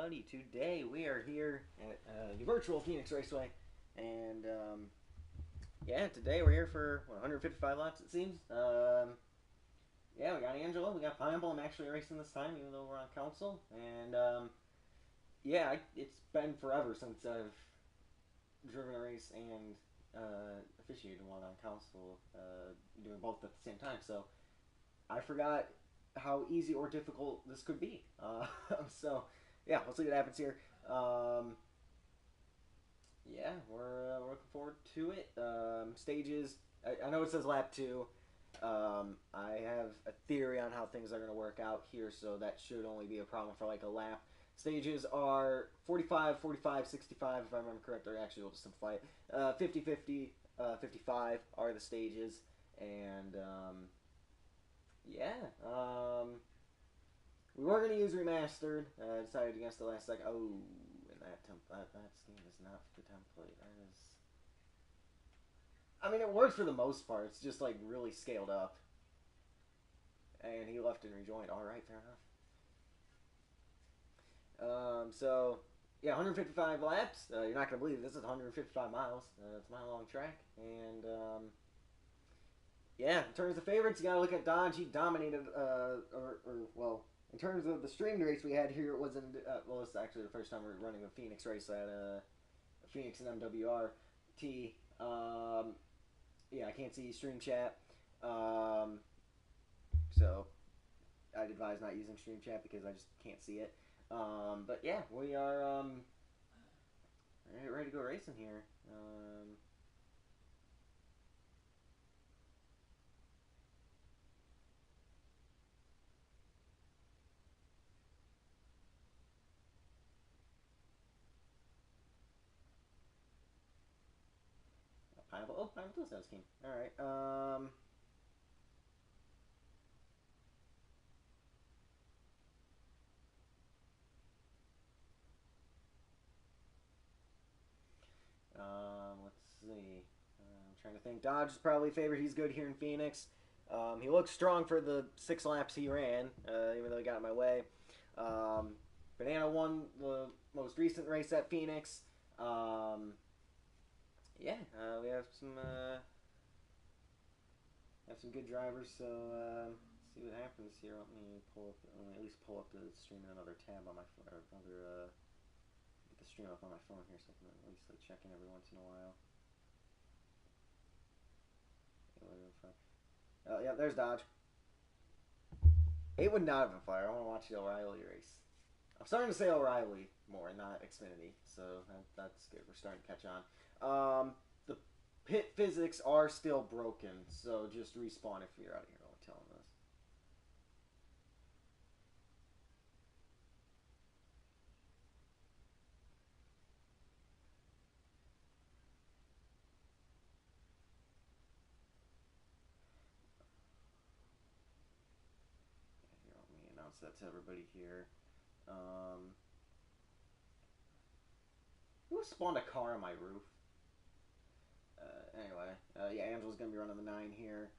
everybody. Today we are here at the virtual Phoenix Raceway, and yeah, today we're here for 155 laps. It seems. Yeah, we got Angela, we got Pineapple. I'm actually racing this time, even though we're on council. And yeah, it's been forever since I've driven a race and officiated one on council, doing both at the same time. So I forgot how easy or difficult this could be. So yeah, we'll see what happens here. Yeah, we're looking forward to it. Stages. I know it says lap two. I have a theory on how things are going to work out here, so that should only be a problem for like a lap. Stages are 45, 45, 65, if I remember correct, or actually we'll just simplify it. 50, 50, 55 are the stages, and yeah, we were going to use remastered. Decided against the last second. Oh, and that scheme is not the template. That is. I mean, it works for the most part. It's just like really scaled up. And he left and rejoined. All right, fair enough. So yeah, 155 laps. You're not gonna believe this is 155 miles. It's a mile-long track, and yeah, in terms of favorites, you gotta look at Dodge. He dominated, well, in terms of the streamed race we had here, it wasn't, well, it's actually the first time we're running a Phoenix race at Phoenix and MWRT. Yeah, I can't see stream chat. So I'd advise not using stream chat because I just can't see it. But yeah, we are ready to go racing here. Pineapple. Oh, Pineapple does have a scheme. All right. Let's see. I'm trying to think. Dodge is probably favorite. He's good here in Phoenix. He looks strong for the 6 laps he ran, even though he got in my way. Banana won the most recent race at Phoenix. Yeah, we have some good drivers. So let's see what happens here. Let me at least pull up the stream in another tab on my phone, or another get the stream up on my phone here, so I can at least like check in every once in a while. Yeah, there's Dodge. It would not have been fire. I want to watch the O'Reilly race. I'm starting to say O'Reilly more, not Xfinity, so that's good. We're starting to catch on. The pit physics are still broken, so just respawn if you're out of here. I'll tell them this. Here, let me announce that to everybody here. Who spawned a car on my roof? Anyway, yeah, Angela's gonna be running the 9 here.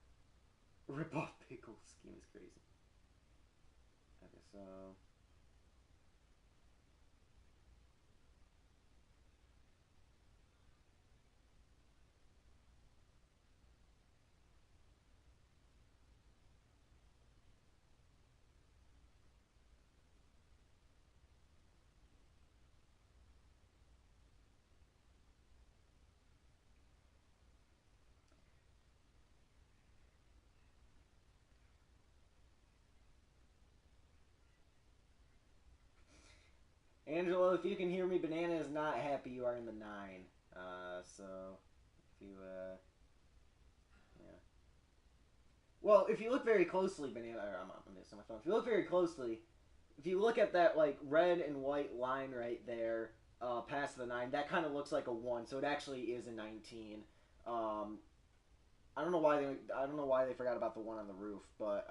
Rip off pickle scheme is crazy. Okay, so Angela, if you can hear me, Banana is not happy you are in the 9. So if you yeah. Well, if you look very closely, Banana, I'm missing my phone. If you look very closely, if you look at that like red and white line right there, past the 9, that kind of looks like a 1. So it actually is a 19. I don't know why they forgot about the 1 on the roof, but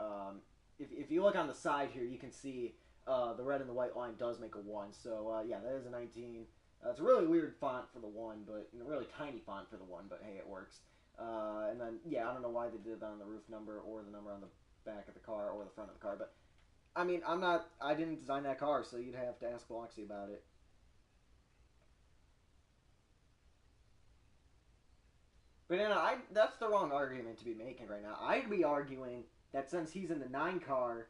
if you look on the side here, you can see the red and the white line does make a 1. So yeah, that is a 19. It's a really weird font for the 1, but a really tiny font for the 1. But hey, it works. And then yeah, I don't know why they did that on the roof number or the number on the back of the car or the front of the car, but I mean, I'm not. I didn't design that car, so you'd have to ask Bloxy about it. But then that's the wrong argument to be making right now. I'd be arguing that since he's in the 9 car,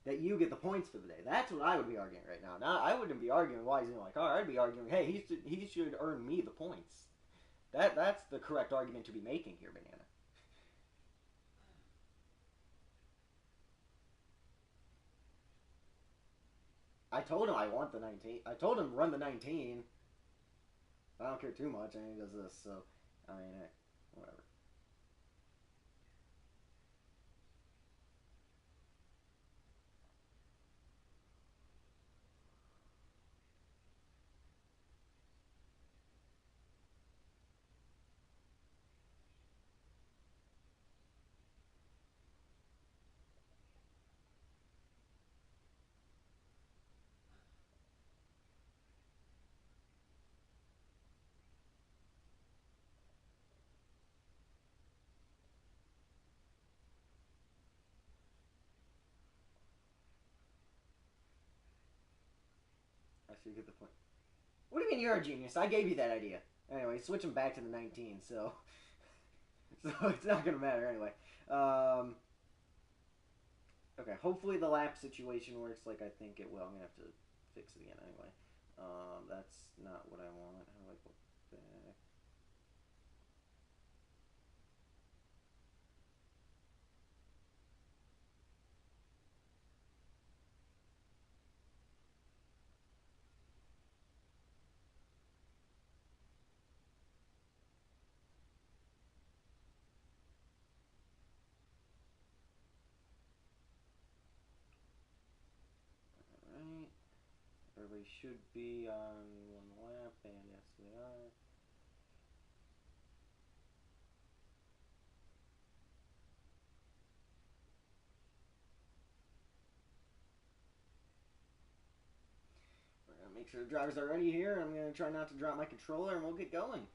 that you get the points for the day. That's what I would be arguing right now. Now I wouldn't be arguing why he's in my car. I'd be arguing, hey, he should earn me the points. That's the correct argument to be making here, Banana. I told him I want the 19. I told him run the 19. I don't care too much, and he does this. So I mean, whatever. I should get the point. What do you mean you're a genius? I gave you that idea. Anyway, switch him back to the 19. So so it's not gonna matter anyway. Um, okay, hopefully the lap situation works like I think it will. I'm gonna have to fix it again anyway. That's not what I want. How do I go back? Alright. Everybody should be on one lap, and yes, they are. We're gonna make sure the drivers are ready here. I'm gonna try not to drop my controller, and we'll get going.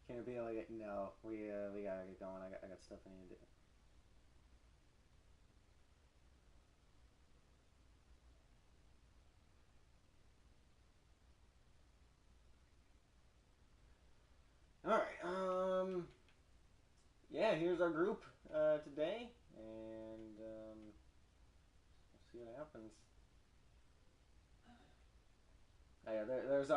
Can't be like no. We gotta get going. I got stuff I need to do. All right. Yeah. Here's our group today, and we'll see what happens. Oh, yeah. There's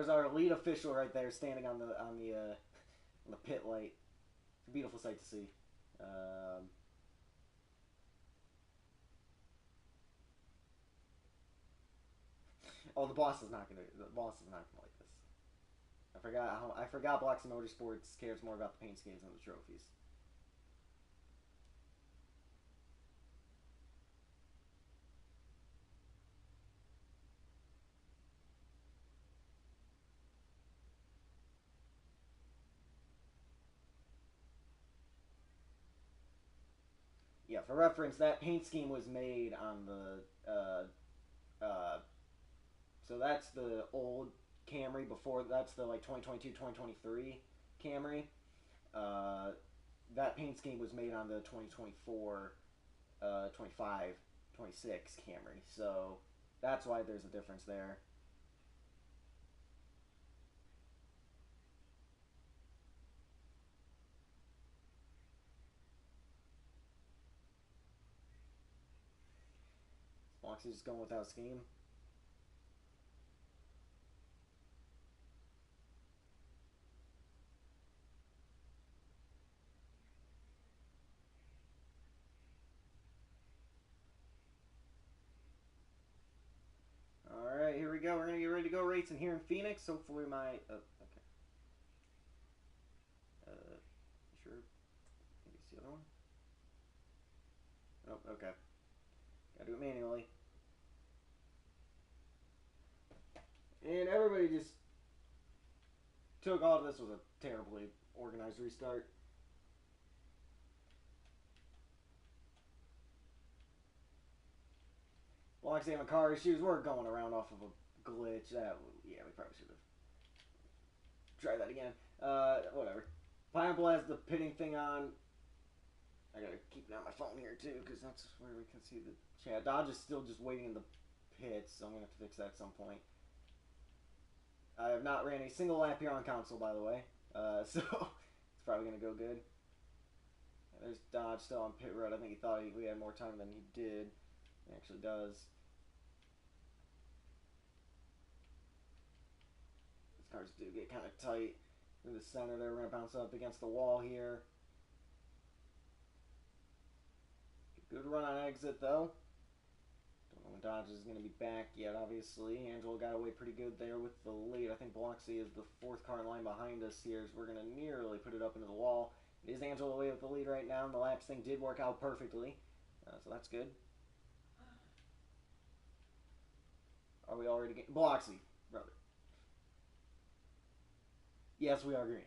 our lead official right there, standing on the pit light. It's a beautiful sight to see. Um, oh, the boss is not gonna like this. I forgot Blocks and Motorsports cares more about the paint schemes than the trophies. Yeah, for reference, that paint scheme was made on the so that's the old Camry before. That's the like 2022 2023 Camry. Uh, that paint scheme was made on the 2024 25 26 Camry. So that's why there's a difference there. Fox is just going without scheme. All right, here we go. We're gonna get ready to go racing here in Phoenix. Hopefully, my okay. Uh, sure. Maybe it's the other one. Oh, okay. Gotta do it manually. And everybody just took all of this with a terribly organized restart. Well, actually, having car issues, we're going around off of a glitch. Yeah, we probably should have tried that again. Whatever. Pineapple has the pitting thing on. I gotta keep it on my phone here too, because that's where we can see the chat. Dodge is still just waiting in the pits, so I'm gonna have to fix that at some point. I have not ran a single lap here on console, by the way, so it's probably gonna go good. There's Dodge still on pit road. I think he thought we had more time than he did. He actually does. These cars do get kind of tight in the center there. We're going to bounce up against the wall here. Good run on exit, though. Don't know when Dodge is going to be back yet, obviously. Angelo got away pretty good there with the lead. I think Biloxi is the fourth car in line behind us here, so we're going to nearly put it up into the wall. It is Angelo away with the lead right now, and the laps thing did work out perfectly, so that's good. Are we already getting... Biloxi, brother. Yes, we are green.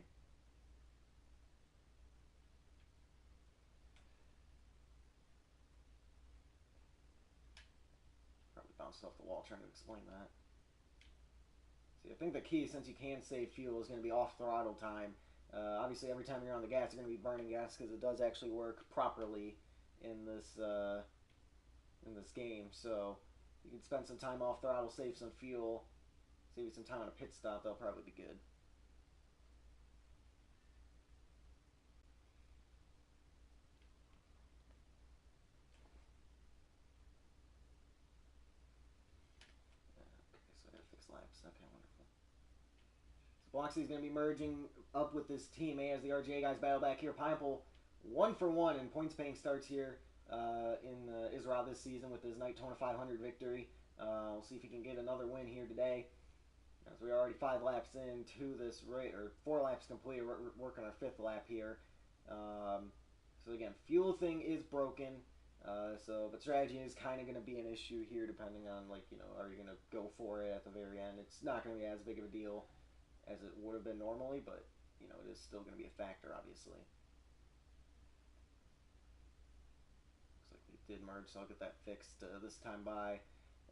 Probably bounced off the wall trying to explain that. See, I think the key, since you can save fuel, is going to be off throttle time. Obviously, every time you're on the gas, you're going to be burning gas because it does actually work properly in this game. So you can spend some time off throttle, save some fuel, save you some time on a pit stop. That'll probably be good. Okay, so I gotta fix laps. Okay, wonderful. So Biloxi's going to be merging up with this Team A as the RGA guys battle back here. Pineapple 1-for-1 in points paying starts here in ISRA this season with his Daytona 500 victory. We'll see if he can get another win here today. As we're already 5 laps into this race, or 4 laps complete. We're working our 5th lap here. So again, fuel thing is broken. But strategy is kind of going to be an issue here, depending on, like, you know, are you going to go for it at the very end? It's not going to be as big of a deal as it would have been normally, but, you know, it is still going to be a factor, obviously. Looks like we did merge, so I'll get that fixed this time by,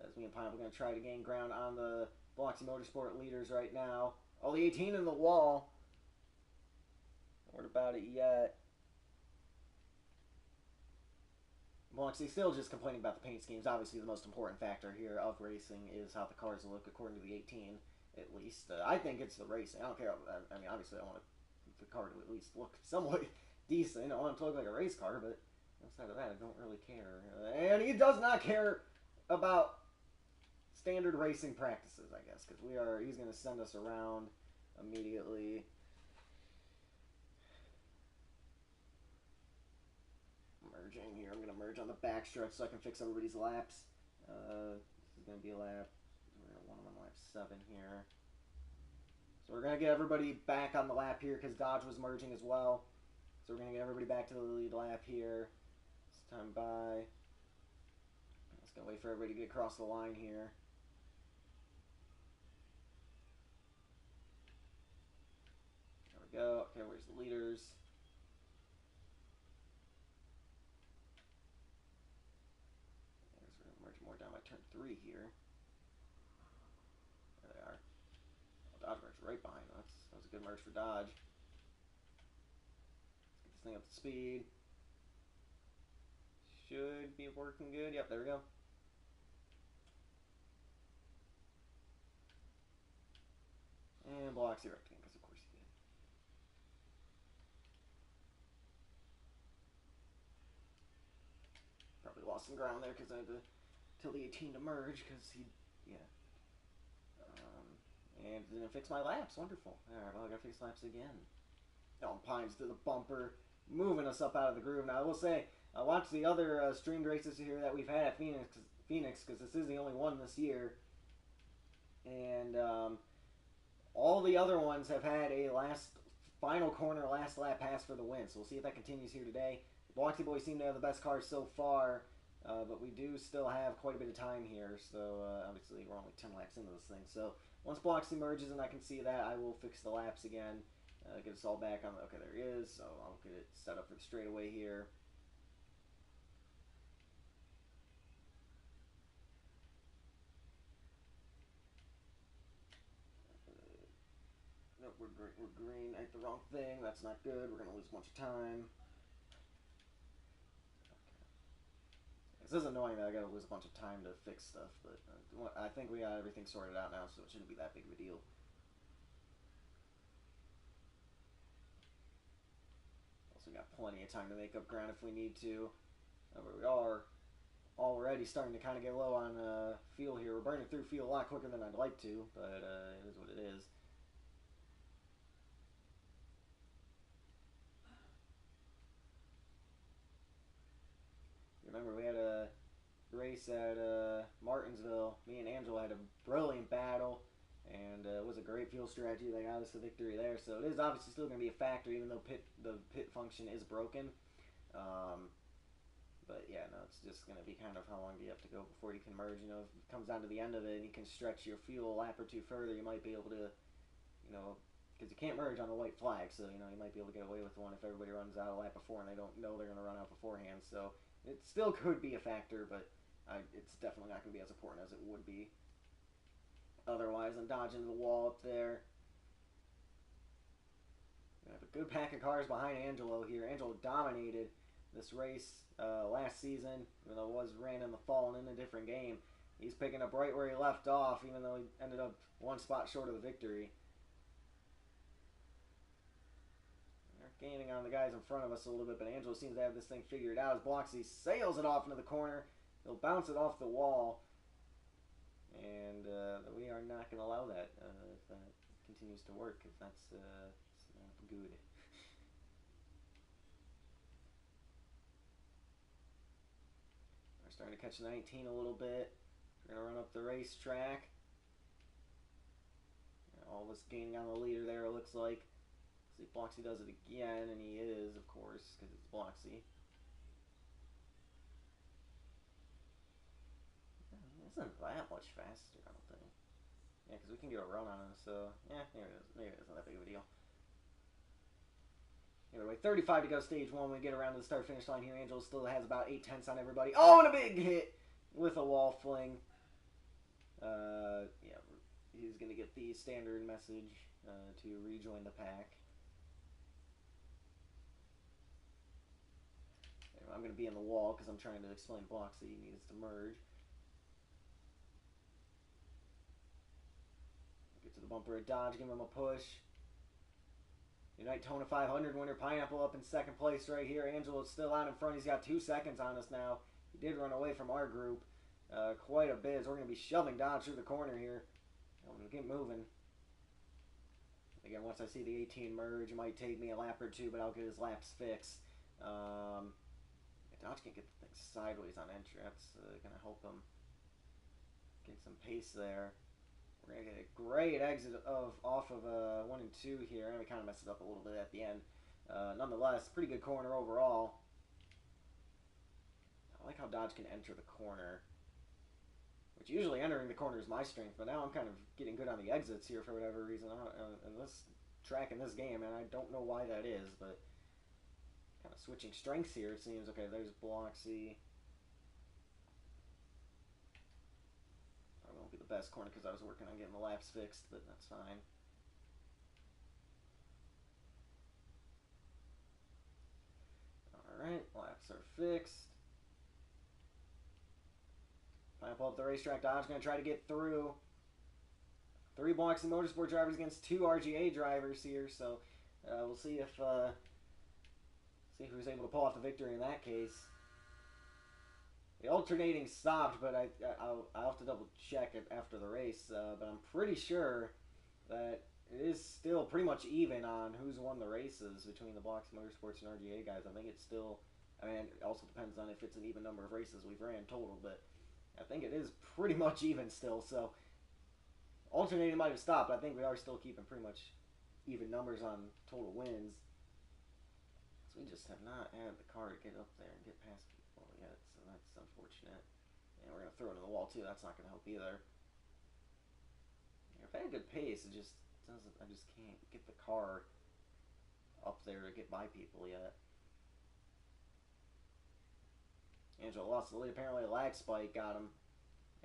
as me and Pineapple are going to try to gain ground on the Biloxi Motorsport leaders right now. Oh, the 18 in the wall. Not worried about it yet. Biloxi still just complaining about the paint schemes. Obviously, the most important factor here of racing is how the cars look according to the 18, at least. I think it's the racing. I don't care. I mean, obviously, I want the car to at least look somewhat decent. I want it to look like a race car, but outside of that, I don't really care. And he does not care about standard racing practices, I guess, because he's going to send us around immediately. Merging here. I'm going to merge on the backstretch so I can fix everybody's laps. This is going to be a lap. We're going to want them on lap 7 here. So we're going to get everybody back on the lap here because Dodge was merging as well. So we're going to get everybody back to the lead lap here. This time by. Just going to wait for everybody to get across the line here. There we go. Okay, where's the leaders? More down by turn 3 here. There they are. Oh, Dodge merged right behind us. That was a good merge for Dodge. Let's get this thing up to speed. Should be working good. Yep, there we go. And Biloxi wrecked again, because of course he did. Probably lost some ground there because I had to tell the 18 to merge because he, yeah. And didn't fix my laps. Wonderful. Alright, well, I gotta fix laps again. Oh, Pines to the bumper, moving us up out of the groove. Now, I will say, I watched the other streamed races here that we've had at Phoenix, because this is the only one this year. And all the other ones have had a final corner, last lap pass for the win. So we'll see if that continues here today. The Biloxi boys seem to have the best cars so far. But we do still have quite a bit of time here, so obviously we're only 10 laps into this thing. So once Biloxi merges and I can see that, I will fix the laps again Get us all back on. Okay, there he is. So I'll get it set up for the straightaway here. Nope, we're green. I hit the wrong thing. That's not good. We're gonna lose a bunch of time. This is annoying that I gotta lose a bunch of time to fix stuff, but I think we got everything sorted out now, so it shouldn't be that big of a deal. Also got plenty of time to make up ground if we need to. Where we are already starting to kind of get low on fuel here. We're burning through fuel a lot quicker than I'd like to, but it is what it is. Remember, we had a race at Martinsville. Me and Angela had a brilliant battle, and it was a great fuel strategy that got us the victory there. So it is obviously still going to be a factor, even though the pit function is broken. But yeah, no, it's just going to be kind of how long do you have to go before you can merge. You know, if it comes down to the end of it and you can stretch your fuel a lap or two further, you might be able to, you know, because you can't merge on a white flag, so you know you might be able to get away with one if everybody runs out a lap before and they don't know they're going to run out beforehand. So it still could be a factor, but it's definitely not going to be as important as it would be otherwise. I'm dodging the wall up there. We have a good pack of cars behind Angelo here. Angelo dominated this race last season, even though it was ran in the fall and in a different game. He's picking up right where he left off, even though he ended up one spot short of the victory. They're gaining on the guys in front of us a little bit, but Angelo seems to have this thing figured out as Bloxy sails it off into the corner. He'll bounce it off the wall, and we are not going to allow that if that continues to work, because that's not good. We're starting to catch 19 a little bit. We're going to run up the racetrack. All this gaining on the leader there, it looks like. See if Bloxy does it again, and he is, of course, because it's Bloxy. It isn't that much faster, I don't think. Yeah, because we can get a run on him, so yeah, there it is. Maybe it isn't that big of a deal. Anyway, 35 to go stage one. When we get around to the start-finish line here, Angelo still has about 8/10 on everybody. Oh, and a big hit with a wall fling. Yeah, he's going to get the standard message to rejoin the pack. Anyway, I'm going to be in the wall because I'm trying to explain to Bloxy he needs to merge. Get to the bumper of Dodge, give him a push. Unite Tona 500 winner Pineapple up in second place right here. Angelo's still out in front. He's got 2 seconds on us now. He did run away from our group quite a bit. So we're going to be shoving Dodge through the corner here. I'm going to get moving. Again, once I see the 18 merge, it might take me a lap or two, but I'll get his laps fixed. Dodge can get the thing sideways on entry. That's going to help him get some pace there. We're going to get a great exit off of 1 and 2 here. And we kind of messed it up a little bit at the end. Nonetheless, pretty good corner overall. I like how Dodge can enter the corner. Which usually entering the corner is my strength. But now I'm kind of getting good on the exits here for whatever reason. In this track in this game. And I don't know why that is. But kind of switching strengths here it seems. Okay, there's Bloxy. Won't be the best corner because I was working on getting the laps fixed, but that's fine. Alright, laps are fixed. Pineapple up the racetrack. Dodge going to try to get through. 3 Bloxy Motorsport drivers against 2 RGA drivers here, so we'll see if who's able to pull off the victory in that case. The alternating stopped, but I'll have to double check it after the race. But I'm pretty sure that it is still pretty much even on who's won the races between the Bloxy Motorsports and RGA guys. I think it's still, I mean, it also depends on if it's an even number of races we've ran total, but I think it is pretty much even still. So alternating might have stopped, but I think we are still keeping pretty much even numbers on total wins. So we just have not had the car to get up there and get past people yet, so that's unfortunate. And we're going to throw it in the wall too, that's not going to help either. If I had good pace, it just doesn't, I just can't get the car up there to get by people yet. Angelo lost the lead. Apparently a lag spike got him.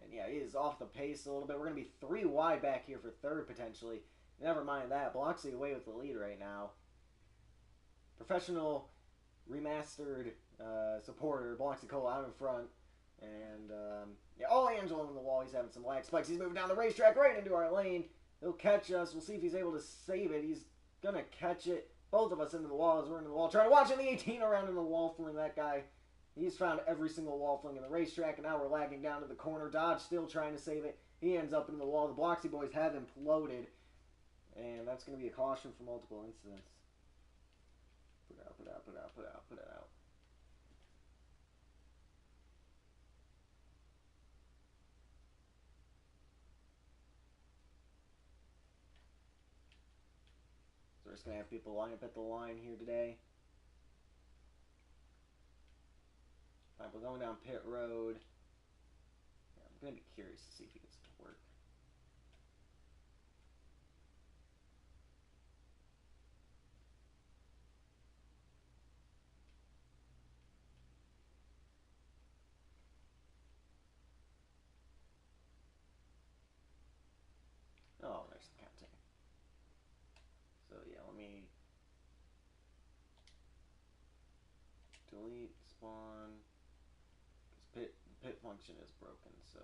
And yeah, he is off the pace a little bit. We're going to be 3 wide back here for third potentially. Never mind that. Bloxy away with the lead right now. Professional remastered supporter, Bloxy Cola out in front. And, yeah, Angelo on the wall. He's having some lag spikes. He's moving down the racetrack right into our lane. He'll catch us. We'll see if he's able to save it. He's going to catch it. Both of us into the wall as we're into the wall. Trying to watch in the 18 around in the wall fling. That guy, he's found every single wall fling in the racetrack. And now we're lagging down to the corner. Dodge still trying to save it. He ends up into the wall. The Bloxy boys have imploded. And that's going to be a caution for multiple incidents. Put it out, put it out, put it out, put it out, put it out. So we're just going to have people line up at the line here today. Alright, we're going down pit road. Yeah, I'm going to be curious to see if he gets to work. Oh, there's some content. So yeah, let me delete spawn because pit function is broken. So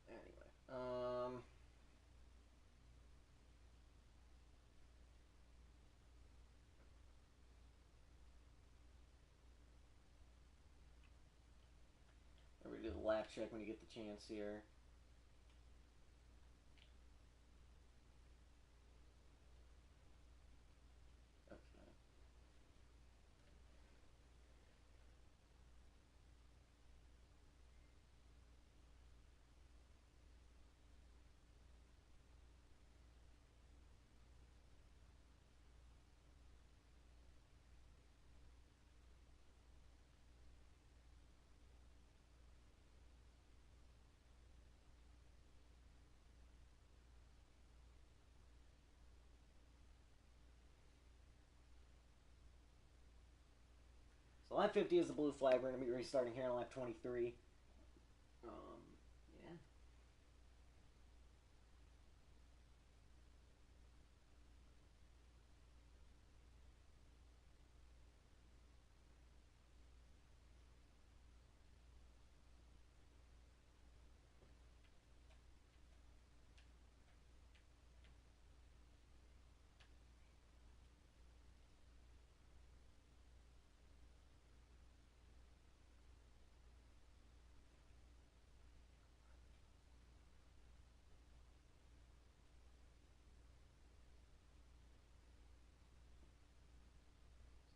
anyway, everybody do the lap check when you get the chance here. So lap 50 is the blue flag. We're going to be restarting here on lap 23. Yeah.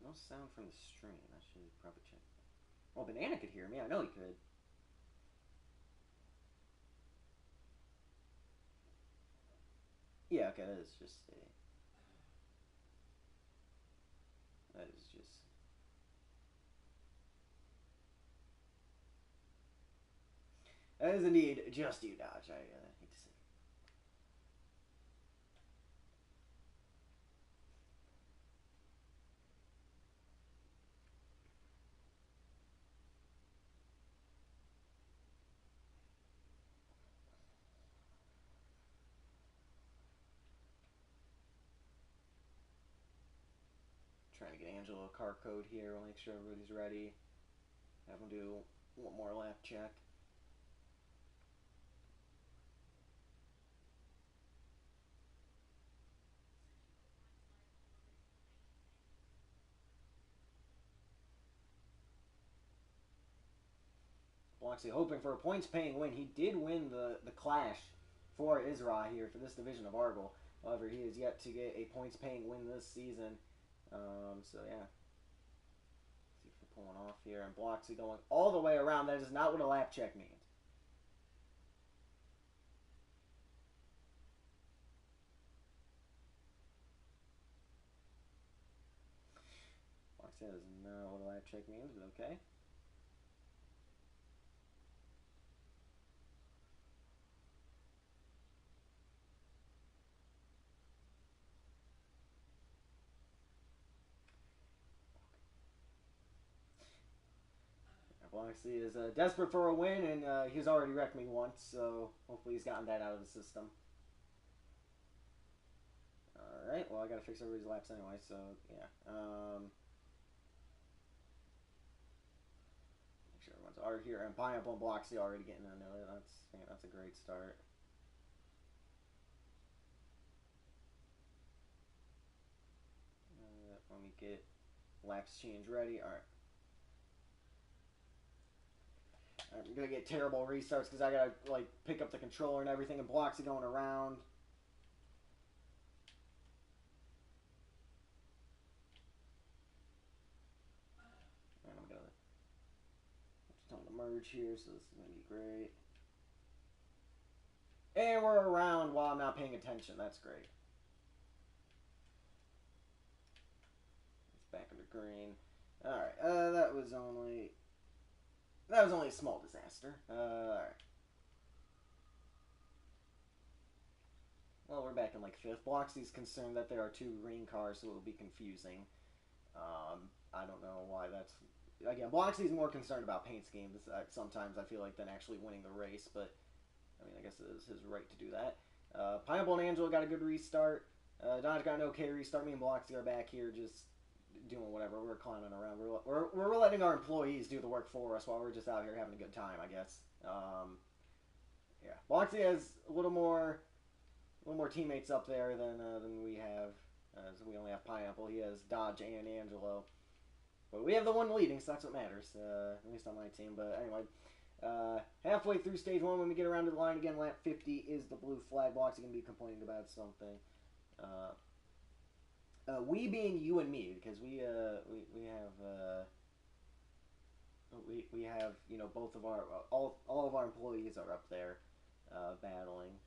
No sound from the stream. I should probably check. Well, Banana could hear me. I know he could. Yeah, okay, that is just a... That is just... That is indeed just you, Dodge. I hate to say. Trying to get Angelo a car code here. We'll make sure everybody's ready. Have him do one more lap check. Bloxy hoping for a points-paying win. He did win the Clash for ISRA here for this division of Argyle. However, he has yet to get a points-paying win this season. So yeah, let's see if we're pulling off here. And Bloxy going all the way around. That is not what a lap check means. Bloxy does not know what a lap check means, but okay. Bloxy is desperate for a win, and he's already wrecked me once, so hopefully he's gotten that out of the system. Alright, well, I gotta fix everybody's laps anyway, so yeah. Make sure everyone's already here, and Pineapple and Bloxy already getting into it. That's a great start. Let me get laps change ready. Alright. I'm gonna get terrible restarts because I gotta like pick up the controller and everything, and Bloxy going around. And I'm gonna just time to merge here, so this is gonna be great. And we're around while I'm not paying attention. That's great. It's back under green. All right. That was only a small disaster. All right. Well, we're back in like fifth. Bloxy's concerned that there are two green cars, so it will be confusing. I don't know why that's. Again, Bloxy's more concerned about paint schemes sometimes, I feel like, than actually winning the race, but I mean, I guess it is his right to do that. Pineapple and Angelo got a good restart. Dodge got an okay restart. Me and Bloxy are back here just doing whatever. We're clowning around. We're letting our employees do the work for us while we're just out here having a good time, I guess. Yeah, Bloxy has a little more teammates up there than we have. So we only have Pineapple. He has Dodge and Angelo. But we have the one leading, so that's what matters, at least on my team. But anyway, halfway through stage one, when we get around to the line again, lap 50 is the blue flag. Bloxy going to be complaining about something. We being you and me, because we have both of our all of our employees are up there battling.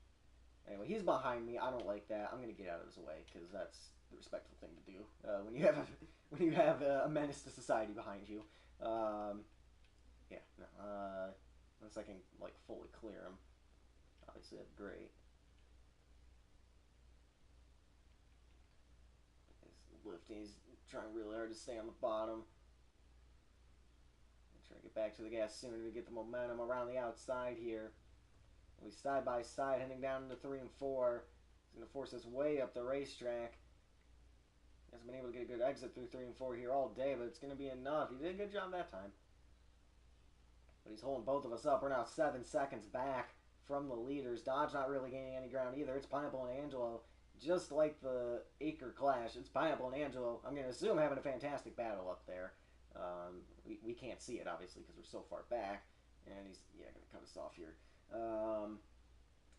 Anyway, he's behind me. I don't like that. I'm gonna get out of his way because that's the respectful thing to do when you have a menace to society behind you. Yeah. No, unless I can like fully clear him. Obviously, that's great. He's lifting. He's trying really hard to stay on the bottom. Trying to get back to the gas sooner to get the momentum around the outside here. We side by side heading down into 3 and 4. He's going to force us way up the racetrack. He hasn't been able to get a good exit through 3 and 4 here all day, but it's going to be enough. He did a good job that time. But he's holding both of us up. We're now 7 seconds back from the leaders. Dodge not really gaining any ground either. It's Pineapple and Angelo. Just like the Acre Clash, it's Pineapple and Angelo. I'm going to assume having a fantastic battle up there. We can't see it, obviously, because we're so far back. And he's, going to cut us off here.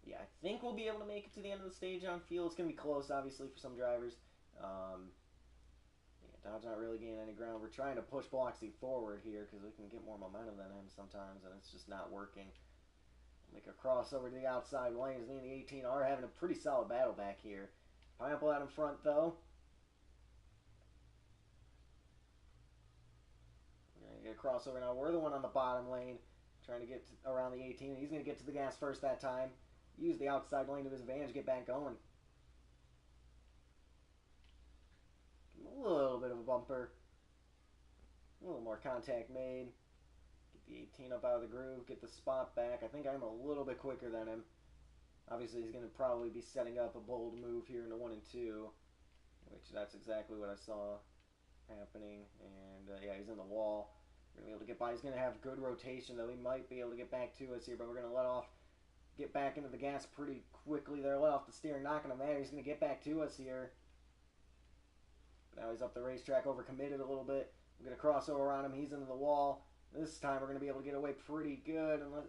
Yeah, I think we'll be able to make it to the end of the stage on fuel. It's going to be close, obviously, for some drivers. Dodge not really gaining any ground. We're trying to push Bloxy forward here because we can get more momentum than him sometimes, and it's just not working. Make a crossover to the outside lanes. Me and the 18 are having a pretty solid battle back here. Pineapple out in front, though. We're going to get a crossover now. We're the one on the bottom lane. Trying to get around the 18. He's going to get to the gas first that time. Use the outside lane to his advantage. Get back going. A little bit of a bumper. A little more contact made. Get the 18 up out of the groove. Get the spot back. I think I'm a little bit quicker than him. Obviously, he's going to probably be setting up a bold move here into 1 and 2. Which that's exactly what I saw happening. And yeah, he's in the wall. We're going to be able to get by. He's going to have good rotation, though. He might be able to get back to us here, but we're going to get back into the gas pretty quickly there. Let off the steering, knocking him there. He's going to get back to us here. Now he's up the racetrack, overcommitted a little bit. We're going to cross over on him. He's into the wall. This time we're going to be able to get away pretty good. Unless,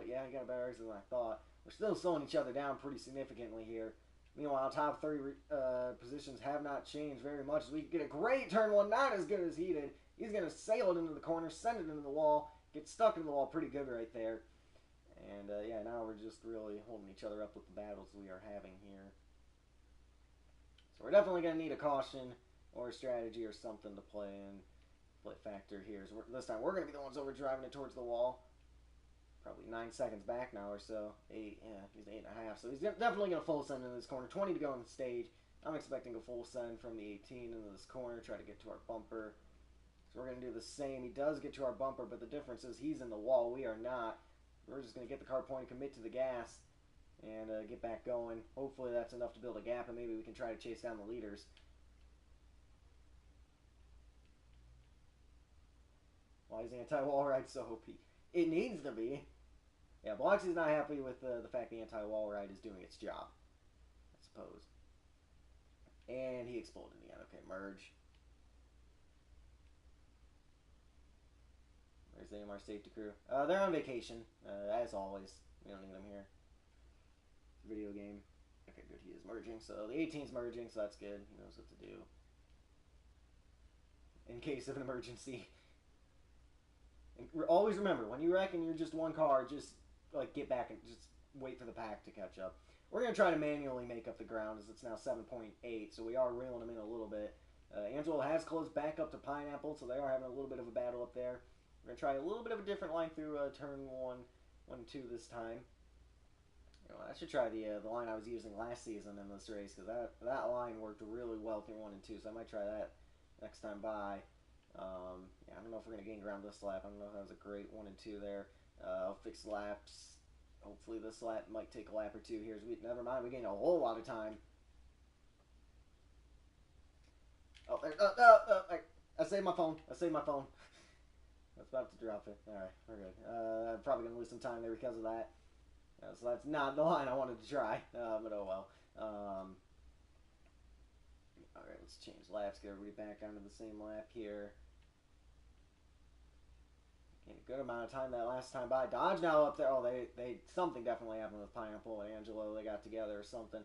he got a better exit than I thought. We're still slowing each other down pretty significantly here. Meanwhile, top 3 positions have not changed very much. We get a great turn one, not as good as he did. He's going to sail it into the corner, send it into the wall, get stuck into the wall pretty good right there. And yeah, now we're just really holding each other up with the battles we are having here. So we're definitely going to need a caution or a strategy or something to play factor here. So this time we're going to be the ones over driving it towards the wall. Probably 9 seconds back now or so. 8, yeah, he's 8.5. So he's definitely going to full send into this corner. 20 to go on the stage. I'm expecting a full send from the 18 into this corner, try to get to our bumper. So we're going to do the same. He does get to our bumper, but the difference is he's in the wall. We are not. We're just going to get the car point, commit to the gas, and get back going. Hopefully that's enough to build a gap, and maybe we can try to chase down the leaders. Why is anti-wall ride so OP? It needs to be. Yeah, Bloxy's not happy with the fact the anti-wall ride is doing its job, I suppose. And he exploded again. Okay, merge. There's the AMR safety crew. They're on vacation, as always. We don't need them here. Video game. Okay, good. He is merging. So the 18's merging, so that's good. He knows what to do. In case of an emergency. And always remember, when you wreck and you're just one car, just like get back and just wait for the pack to catch up. We're going to try to manually make up the ground as it's now 7.8, so we are reeling them in a little bit. Angelo has closed back up to Pineapple, so they are having a little bit of a battle up there. We're going to try a little bit of a different line through turn 1 and 2 this time. You know, I should try the line I was using last season in this race, because that line worked really well through 1 and 2, so I might try that next time by. Yeah, I don't know if we're going to gain ground this lap. I don't know if that was a great 1 and 2 there. I'll fix laps. Hopefully this lap might take a lap or 2 here. Never mind, we gained a whole lot of time. Oh, I saved my phone. I saved my phone. I was about to drop it. Alright, we're good. I'm probably going to lose some time there because of that. So that's not the line I wanted to try. But oh well. Alright, let's change laps. Get everybody back onto the same lap here. A good amount of time that last time by. Dodge now up there. Oh, they something definitely happened with Pineapple and Angelo. They got together or something.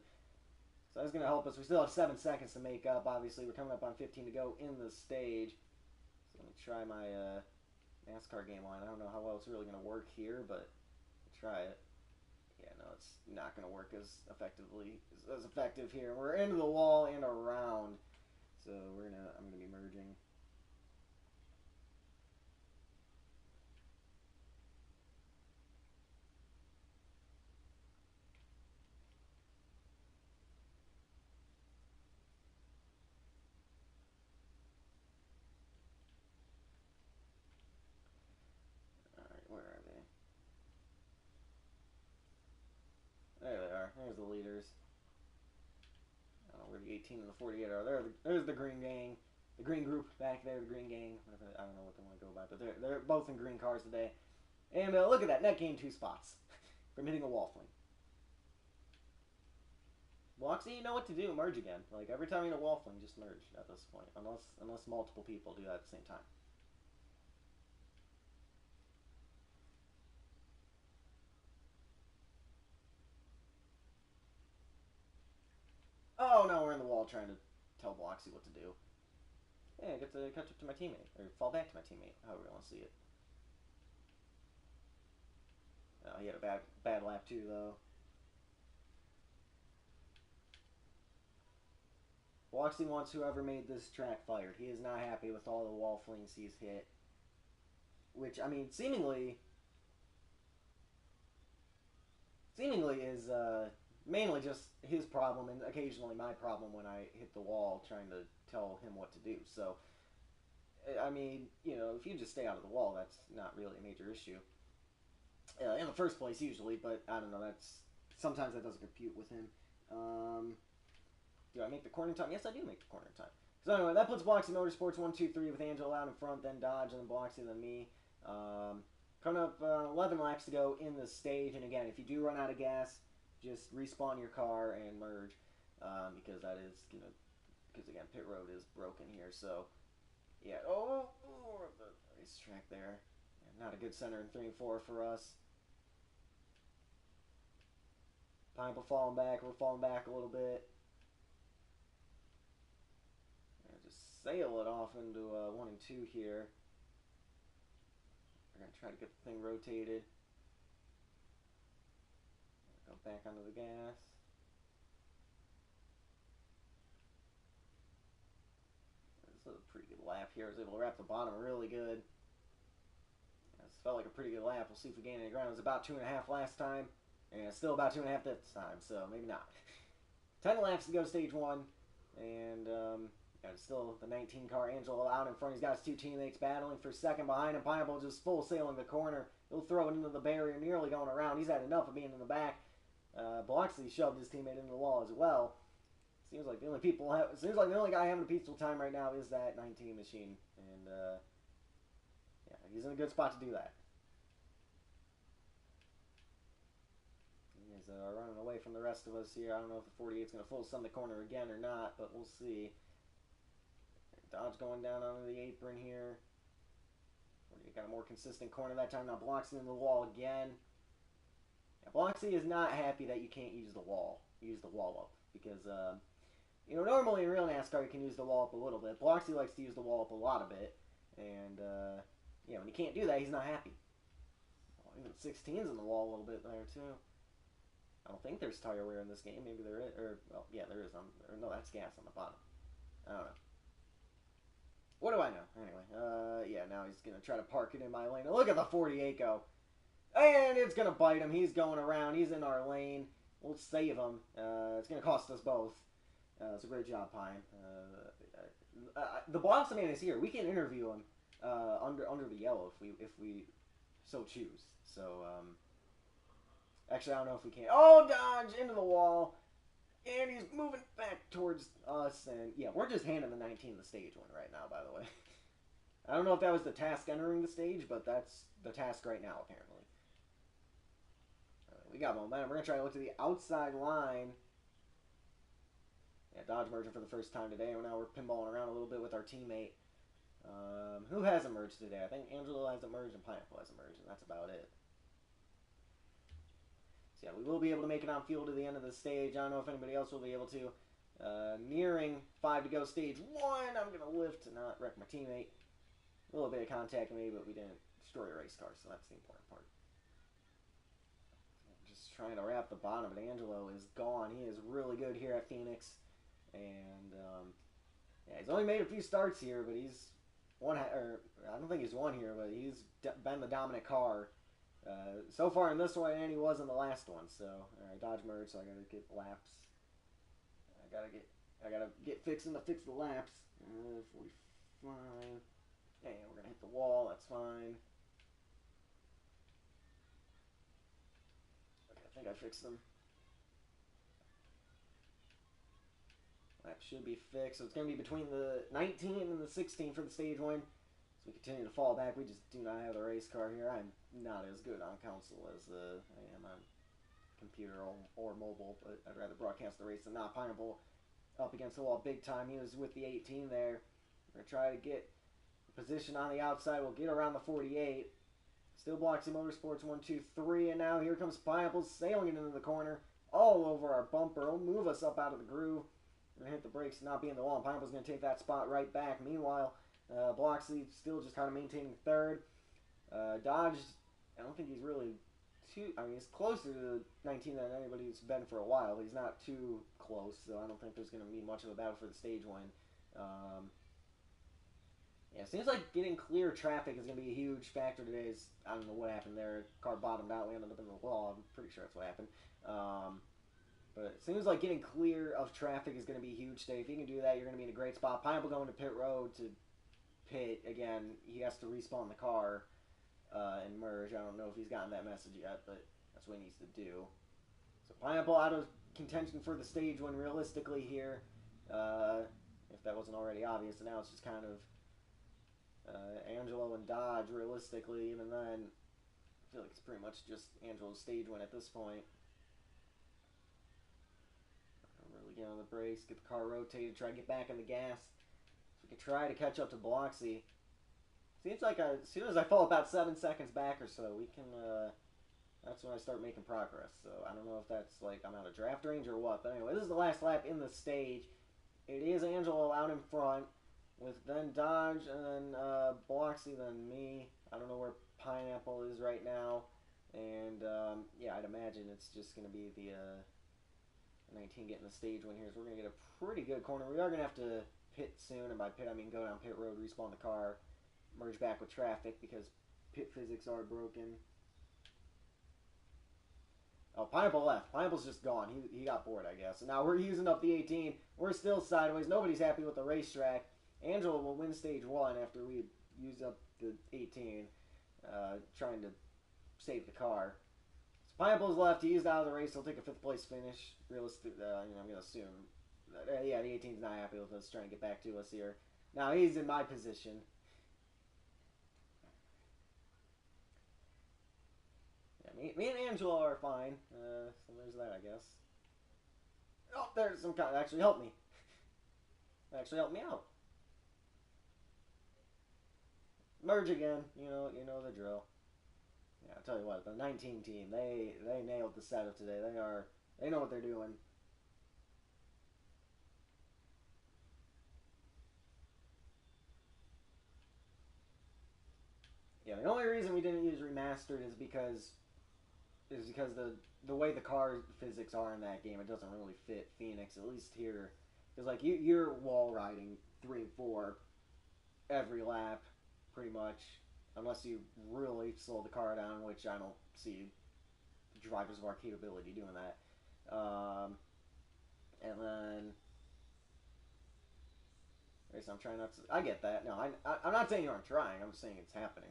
So that's going to help us. We still have 7 seconds to make up. Obviously, we're coming up on 15 to go in the stage. So let me try my NASCAR game line. I don't know how well it's really going to work here, but try it. Yeah, no, it's not going to work as effective here. We're into the wall and around. So I'm going to be merging. Where are they? There they are. There's the leaders. I don't know where the 18 and the 48 are. There's the green gang. The green group back there, the green gang. Whatever, I don't know what they want to go by, but they're both in green cars today. And look at that. Net gained 2 spots from hitting a wall fling. Bloxy, you know what to do. Merge again. Like, every time you hit a wall fling, just merge at this point. Unless multiple people do that at the same time. Oh no, we're in the wall trying to tell Bloxy what to do. Yeah, I get to catch up to my teammate. Or fall back to my teammate, however you want to see it. Oh, he had a bad lap too, though. Bloxy wants whoever made this track fired. He is not happy with all the wall flings he's hit. Which, I mean, seemingly is mainly just his problem and occasionally my problem when I hit the wall trying to tell him what to do. So, I mean, you know, if you just stay out of the wall, that's not really a major issue. In the first place, usually, but I don't know, sometimes that doesn't compute with him. Do I make the corner time? Yes, I do make the corner time. So anyway, that puts Bloxy Motorsports 1, 2, 3 with Angelo out in front, then Dodge, and then Bloxy, then me. Coming up 11 laps to go in the stage, and again, if you do run out of gas, just respawn your car and merge, because that is, because again, pit road is broken here, so, yeah, the racetrack there. Not a good center in 3 and 4 for us. Pineapple falling back. We're falling back a little bit. Just sail it off into 1 and 2 here. We're going to try to get the thing rotated. Go back onto the gas. This is a pretty good lap here. I was able to wrap the bottom really good. This felt like a pretty good lap. We'll see if we gain any ground. It was about 2.5 last time. And it's still about 2.5 this time, so maybe not. 10 laps to go stage 1. And it's still the 19 car. Angelo out in front. He's got his 2 teammates battling for second behind him. Pineapple just full sailing the corner. He'll throw it into the barrier, nearly going around. He's had enough of being in the back. Bloxley shoved his teammate into the wall as well. Seems like the only guy having a peaceful time right now is that 19 machine. And yeah, he's in a good spot to do that. He's running away from the rest of us here. I don't know if the 48 is going to full send the corner again or not, but we'll see. Dodge going down onto the apron here. Got a more consistent corner that time. Now Bloxley in the wall again. Yeah, Bloxley is not happy that you can't use the wall up because normally in real NASCAR you can use the wall up a little bit. Bloxley likes to use the wall up a lot of it, and when you can't do that, he's not happy. Well, even 16's in the wall a little bit there too. I don't think there's tire wear in this game. Maybe there is, there is. No, that's gas on the bottom. I don't know. What do I know? Anyway, now he's going to try to park it in my lane. Look at the 48 go. And it's going to bite him. He's going around. He's in our lane. We'll save him. It's going to cost us both. It's a great job, Pine. The Blossom Man is here. We can interview him under the yellow if we so choose. So, actually, I don't know if we can. Oh, dodge into the wall. And he's moving back towards us. And, yeah, we're just handing the 19 the stage one right now, by the way. I don't know if that was the task entering the stage, but that's the task right now, apparently. We got momentum. We're going to try to look to the outside line. Yeah, Dodge merging for the first time today. And now we're pinballing around a little bit with our teammate. Who has emerged today? I think Angelo has emerged and Pineapple has emerged, and that's about it. Yeah, we will be able to make it on field to the end of the stage. I don't know if anybody else will be able to. Nearing 5 to go stage 1. I'm going to lift to not wreck my teammate. A little bit of contact maybe, but we didn't destroy a race car, so that's the important part. Just trying to wrap the bottom, but Angelo is gone. He is really good here at Phoenix. And, he's only made a few starts here, but he's won, or I don't think he's won here, but he's been the dominant car. So far in this one, and he was in the last one. So, alright, Dodge merge, so I gotta get laps. I gotta get fixing to fix the laps. 45. And we're gonna hit the wall, that's fine. Okay, I think I fixed them. Lap should be fixed, so it's gonna be between the 19 and the 16 for the stage win. So we continue to fall back. We just do not have the race car here. I'm not as good on console as I am on computer or mobile, but I'd rather broadcast the race than not. Pineapple up against the wall big time. He was with the 18 there. We're going to try to get position on the outside. We'll get around the 48. Still Bloxy Motorsports 1, 2, 3, and now here comes Pineapple sailing it into the corner all over our bumper. He'll move us up out of the groove. We're going to hit the brakes, not be in the wall, and Pineapple's going to take that spot right back. Meanwhile, Bloxley still just kind of maintaining third. Dodge, I don't think he's really too... I mean, he's closer to 19 than anybody's been for a while. He's not too close, so I don't think there's going to be much of a battle for the stage win. It seems like getting clear traffic is going to be a huge factor today. I don't know what happened there. Car bottomed out. We ended up in the wall. I'm pretty sure that's what happened. But it seems like getting clear of traffic is going to be huge today. If you can do that, you're going to be in a great spot. Pineapple going to pit road to pit. Again, he has to respawn the car and merge. I don't know if he's gotten that message yet, but that's what he needs to do. So Pineapple out of contention for the stage win realistically here. If that wasn't already obvious, and now it's just kind of Angelo and Dodge realistically. Even then, I feel like it's pretty much just Angelo's stage win at this point. Really get on the brakes, get the car rotated, try to get back in the gas. So we can try to catch up to Bloxy. Seems like as soon as I fall about 7 seconds back or so, we can that's when I start making progress. So I don't know if that's like I'm out of draft range or what. But anyway, this is the last lap in the stage. It is Angelo out in front, with then Dodge and then Bloxy, then me. I don't know where Pineapple is right now. And yeah, I'd imagine it's just going to be the 19 getting the stage win here. So we're going to get a pretty good corner. We are going to have to pit soon. And by pit, I mean go down pit road, respawn the car, merge back with traffic because pit physics are broken. Oh, Pineapple left. Pineapple's just gone. He got bored, I guess. And now we're using up the 18. We're still sideways. Nobody's happy with the racetrack. Angela will win stage 1 after we use up the 18, trying to save the car. So Pineapple's left. He's out of the race. He'll take a 5th place finish. Realistic, I'm going to assume. Yeah, the 18's not happy with us, trying to get back to us here. Now he's in my position. Me and Angelo are fine. So there's that, I guess. Oh, there's some kind. Actually, help me. Actually, help me out. Merge again. You know the drill. Yeah, I'll tell you what. The 19 team, they nailed the setup today. They know what they're doing. Yeah, the only reason we didn't use remastered is because the way the car physics are in that game, it doesn't really fit Phoenix, at least here. Because like you're wall riding 3 and 4 every lap, pretty much, unless you really slow the car down, which I don't see drivers of our capability doing that. And then, I guess I'm trying not to. I get that. No, I'm not saying you aren't trying. I'm just saying it's happening.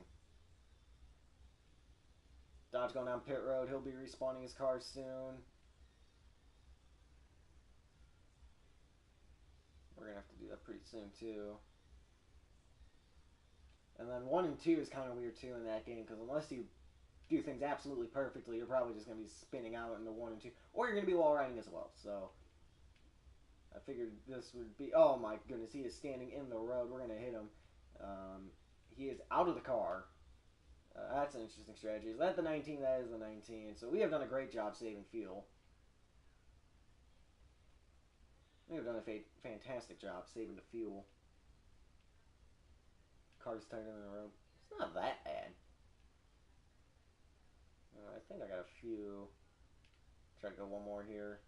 Dodge going down pit road. He'll be respawning his car soon. We're going to have to do that pretty soon, too. And then 1 and 2 is kind of weird, too, in that game, because unless you do things absolutely perfectly, you're probably just going to be spinning out into 1 and 2. Or you're going to be wall riding as well, so I figured this would be... Oh, my goodness, he is standing in the road. We're going to hit him. He is out of the car. That's an interesting strategy. Is that the 19? That is the 19. So we have done a great job saving fuel. We have done a fantastic job saving the fuel. Car's tighter than the road. It's not that bad. I think I got a few. Try to go one more here.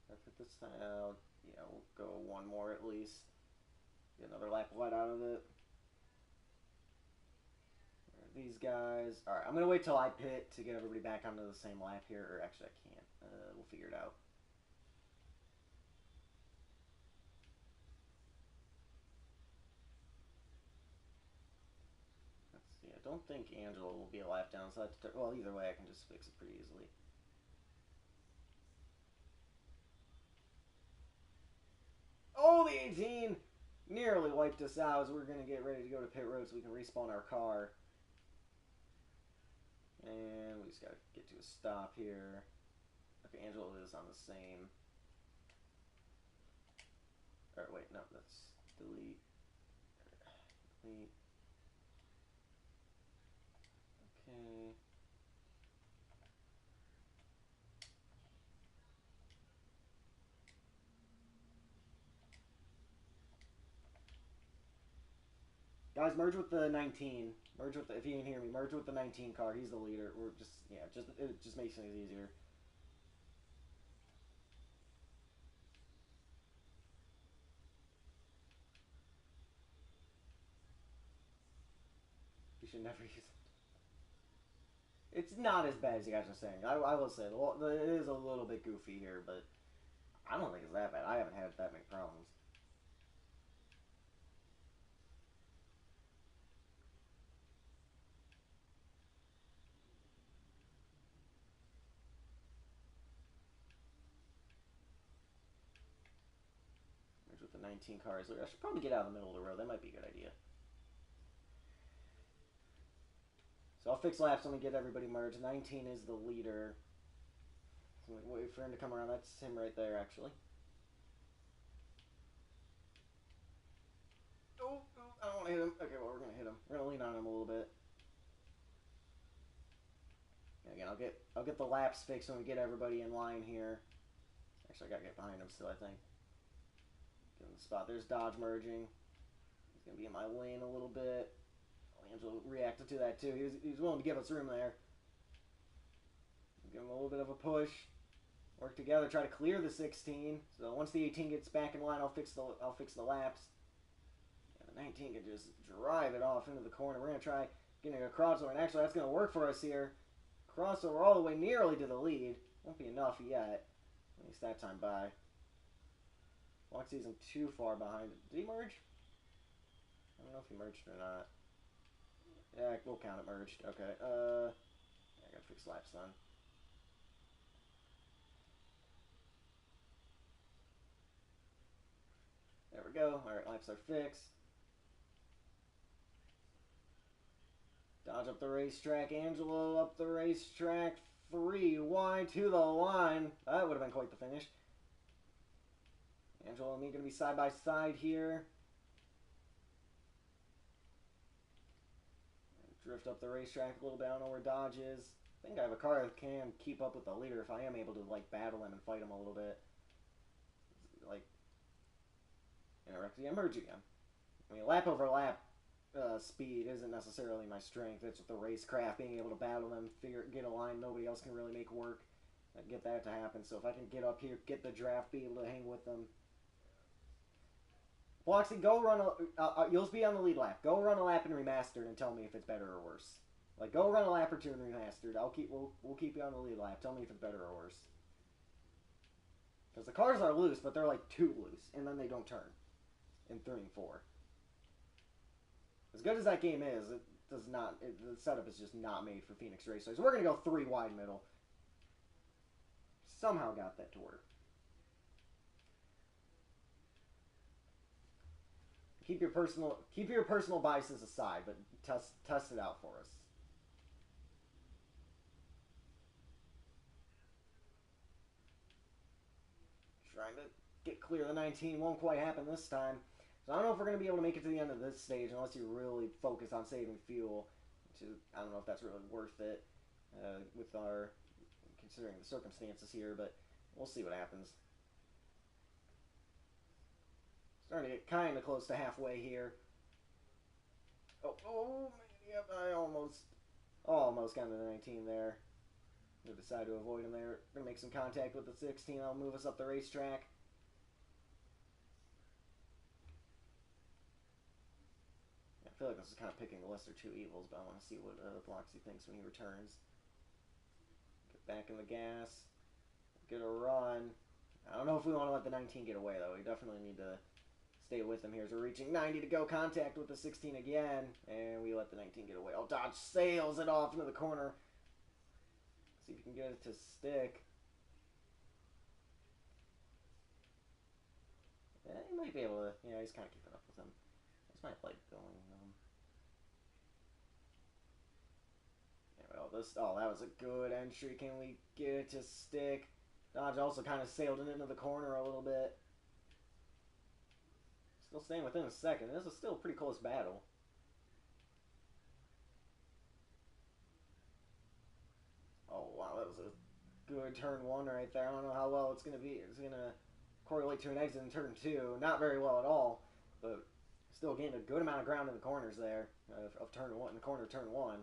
I put this time out. Yeah, we'll go one more at least. Get another lap wide out of it. These guys. Alright, I'm going to wait till I pit to get everybody back onto the same lap here. Or actually, I can't. We'll figure it out. Let's see. I don't think Angela will be a lap down. So well, either way, I can just fix it pretty easily. Oh, the 18 nearly wiped us out as we're going to get ready to go to pit road so we can respawn our car. And we just got to get to a stop here. Okay, Angela is on the same. Or wait, no, that's delete. Delete. Okay. Guys, merge with the 19. Merge with the, if you can hear me, merge with the 19 car. He's the leader. We're just, yeah, it just makes things easier. You should never use it. It's not as bad as you guys are saying. I will say, it is a little bit goofy here, but I don't think it's that bad. I haven't had that many problems. With the 19 cars. I should probably get out of the middle of the road. That might be a good idea. So I'll fix laps when we get everybody merged. 19 is the leader. So wait for him to come around. That's him right there, actually. Oh, I don't want to hit him. Okay, well, we're going to hit him. We're going to lean on him a little bit. Again, I'll get the laps fixed when we get everybody in line here. Actually, I gotta get behind him still, I think. Get in the spot. There's Dodge merging. He's gonna be in my lane a little bit. Angelo reacted to that too. He was willing to give us room there. Give him a little bit of a push. Work together, try to clear the 16. So once the 18 gets back in line, I'll fix the laps. And the 19 can just drive it off into the corner. We're gonna try getting a crossover, and actually that's gonna work for us here. Crossover all the way nearly to the lead. Won't be enough yet. At least that time by. Foxy isn't too far behind. Did he merge? I don't know if he merged or not. Yeah, we'll count it merged. Okay. I gotta fix laps then. There we go. Alright, laps are fixed. Dodge up the racetrack. Angelo up the racetrack. 3 wide to the line. That would have been quite the finish. Angelo and me going to be side by side here. Drift up the racetrack a little bit. I don't know where Dodge is. I think I have a car that can keep up with the leader if I am able to like battle him and fight him a little bit. Like, yeah, merge again. I mean, lap over lap speed isn't necessarily my strength. It's with the racecraft, being able to battle them, get a line nobody else can really make work. Get that to happen. So if I can get up here, get the draft, be able to hang with them. Bloxy, go run you'll be on the lead lap. Go run a lap in remastered and tell me if it's better or worse. Like, go run a lap or two in remastered. We'll keep you on the lead lap. Tell me if it's better or worse. Because the cars are loose, but they're like too loose, and then they don't turn in 3 and 4. As good as that game is, it does not. The setup is just not made for Phoenix Racers. So we're gonna go 3 wide middle. Somehow got that to work. Keep your personal biases aside, but test it out for us. Trying to get clear of the 19 won't quite happen this time. So I don't know if we're going to be able to make it to the end of this stage unless you really focus on saving fuel. Which is, I don't know if that's really worth it with our considering the circumstances here, but we'll see what happens. Starting to get kind of close to halfway here. Oh, yep, I almost got into the 19 there. We decided to avoid him there. We're going to make some contact with the 16. I'll move us up the racetrack. I feel like this is kind of picking the lesser 2 evils, but I want to see what Bloxy thinks when he returns. Get back in the gas. Get a run. I don't know if we want to let the 19 get away, though. We definitely need to stay with him here as we're reaching 90 to go. Contact with the 16 again, and we let the 19 get away. Oh, Dodge sails it off into the corner. See if you can get it to stick. Yeah, he might be able to. Yeah, he's kind of keeping up with him. This might like going. Oh, that was a good entry. Can we get it to stick? Dodge also kind of sailed it into the corner a little bit. Still staying within a second. This is still a pretty close battle. Oh, wow, that was a good turn 1 right there. I don't know how well it's going to be. It's going to correlate to an exit in turn 2. Not very well at all, but still getting a good amount of ground in the corners there of turn 1, in the corner of turn 1.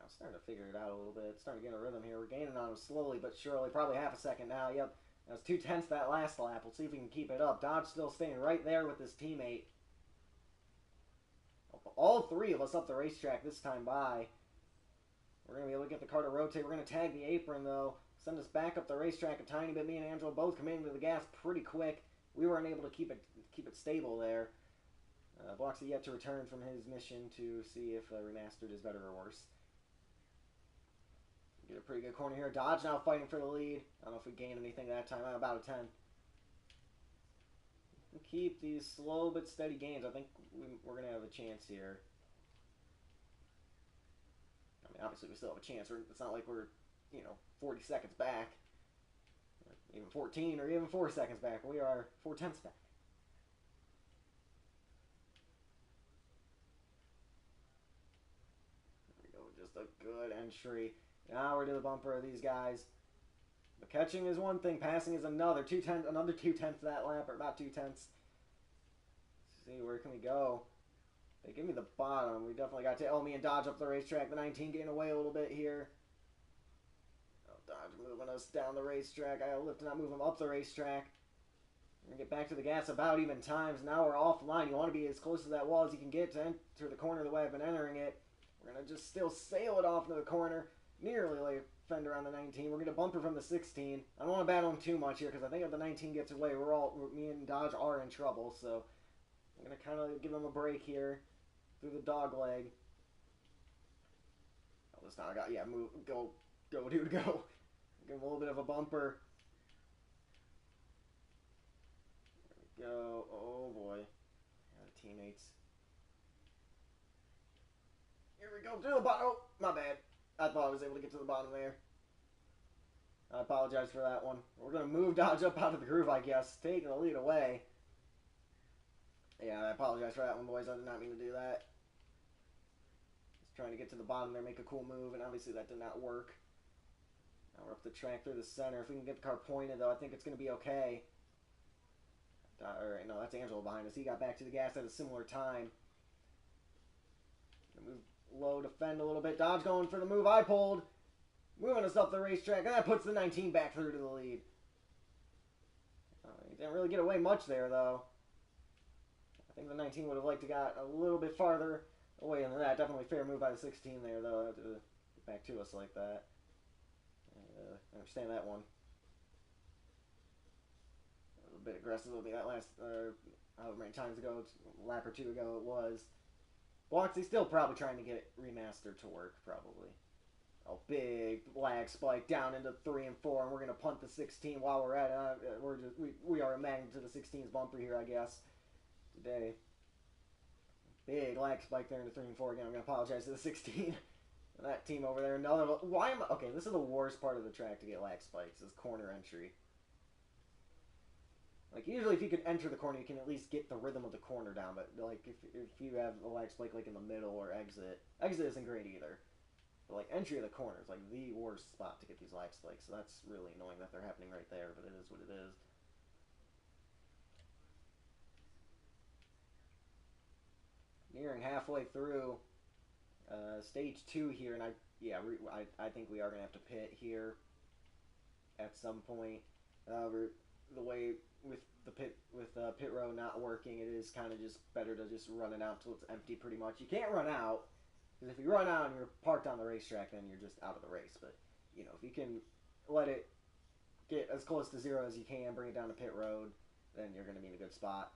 I'm starting to figure it out a little bit. It's starting to get a rhythm here. We're gaining on him slowly but surely. Probably half a second now. Yep. That was 2/10 that last lap. We'll see if we can keep it up. Dodge still staying right there with his teammate. All 3 of us up the racetrack this time by. We're going to be able to get the car to rotate. We're going to tag the apron, though. Send us back up the racetrack a tiny bit. Me and Angelo both coming into the gas pretty quick. We weren't able to keep it stable there. Bloxy yet to return from his mission to see if Remastered is better or worse. Get a pretty good corner here. Dodge now fighting for the lead. I don't know if we gained anything that time. I'm about a 10. We'll keep these slow but steady gains. I think we're going to have a chance here. I mean, obviously we still have a chance. It's not like we're, 40 seconds back. Even 14 or even 4 seconds back. We are 4/10 back. a good entry. Now we're to the bumper of these guys. But catching is one thing, passing is another. Another 2/10 that lap, or about 2/10. Let's see, where can we go? They give me the bottom. We definitely got to me and Dodge up the racetrack. The 19 getting away a little bit here. Oh, Dodge moving us down the racetrack. I gotta lift and not move him up the racetrack. We're gonna get back to the gas about even times. Now we're offline. You want to be as close to that wall as you can get to enter the corner the way I've been entering it. We're gonna just still sail it off into the corner. Nearly lay a fender on the 19. We're gonna bumper from the 16. I don't want to battle him too much here because I think if the 19 gets away, me and Dodge are in trouble. So I'm gonna kind of give him a break here through the dog leg. Oh, this time I got move, go, dude, go. Give him a little bit of a bumper. There we go. Oh boy, teammates. Here we go to the bottom. Oh, my bad. I thought I was able to get to the bottom there. I apologize for that one. We're going to move Dodge up out of the groove, I guess. Taking the lead away. Yeah, I apologize for that one, boys. I did not mean to do that. Just trying to get to the bottom there, make a cool move, and obviously that did not work. Now we're up the track through the center. If we can get the car pointed, though, I think it's going to be okay. Alright, no, that's Angelo behind us. He got back to the gas at a similar time. Move low, defend a little bit. Dodge going for the move I pulled. Moving us up the racetrack. And that puts the 19 back through to the lead. He didn't really get away much there, though. I think the 19 would have liked to got a little bit farther away than that. Definitely fair move by the 16 there, though, to get back to us like that. I understand that one. A little bit aggressive with me that last, however many times ago, a lap or two ago it was. Bloxy's still probably trying to get it remastered to work, probably. Oh, big lag spike down into 3 and 4, and we're going to punt the 16 while we're at it. We are a magnet to the 16's bumper here, I guess, today. Big lag spike there into 3 and 4 again. I'm going to apologize to the 16. And that team over there, okay, this is the worst part of the track to get lag spikes, is corner entry. Like, usually if you can enter the corner, you can at least get the rhythm of the corner down, but, like, if you have a lag spike, like, in the middle or exit isn't great either. But, like, entry of the corner is, like, the worst spot to get these lag spikes, so that's really annoying that they're happening right there, but it is what it is. Nearing halfway through stage 2 here, and I think we are going to have to pit here at some point. The way with the pit row not working, it is kind of just better to just run it out till it's empty pretty much. You can't run out, because if you run out and you're parked on the racetrack, then you're just out of the race. But, you know, if you can let it get as close to zero as you can, bring it down to pit road, then you're going to be in a good spot.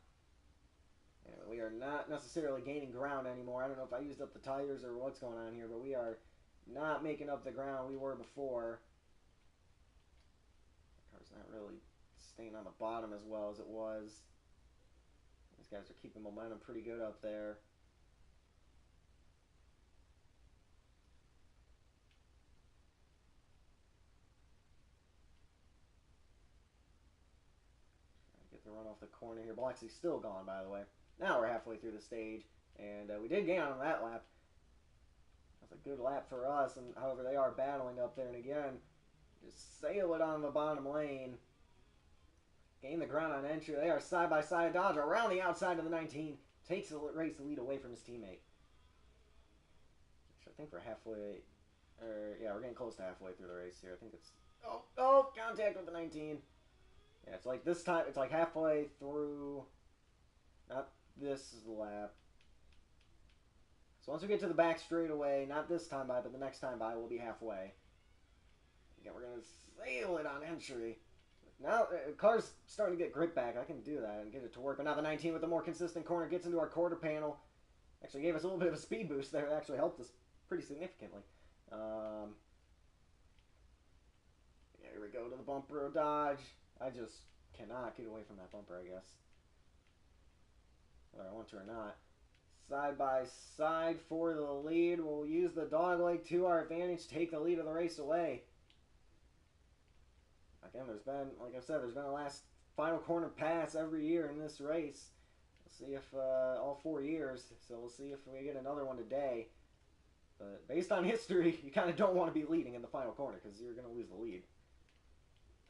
Anyway, we are not necessarily gaining ground anymore. I don't know if I used up the tires or what's going on here, but we are not making up the ground we were before. The car's not really staying on the bottom as well as it was. These guys are keeping momentum pretty good up there. Get the run off the corner here. Bloxy's still gone, by the way. Now we're halfway through the stage, and we did gain on that lap. That's a good lap for us, and however they are battling up there, and again, just sail it on the bottom lane. Gain the ground on entry. They are side by side. Dodge around the outside of the 19. Takes the race lead away from his teammate. I think we're halfway. Yeah, we're getting close to halfway through the race here. I think it's. Oh, contact with the 19. Yeah, it's like this time. It's like halfway through. Not this lap. So once we get to the back straightaway, not this time by, but the next time by, we'll be halfway. Again, we're going to sail it on entry. Now, the car's starting to get grip back. I can do that and get it to work. But now the 19 with a more consistent corner gets into our quarter panel. Actually gave us a little bit of a speed boost there. It actually helped us pretty significantly. Yeah, here we go to the bumper of Dodge. I just cannot get away from that bumper, I guess. Whether I want to or not. Side by side for the lead. We'll use the dog leg to our advantage. Take the lead of the race away. Again, there's been, like I said, there's been a last final corner pass every year in this race. We'll see if, all 4 years, so we'll see if we get another one today. But based on history, you kind of don't want to be leading in the final corner because you're going to lose the lead.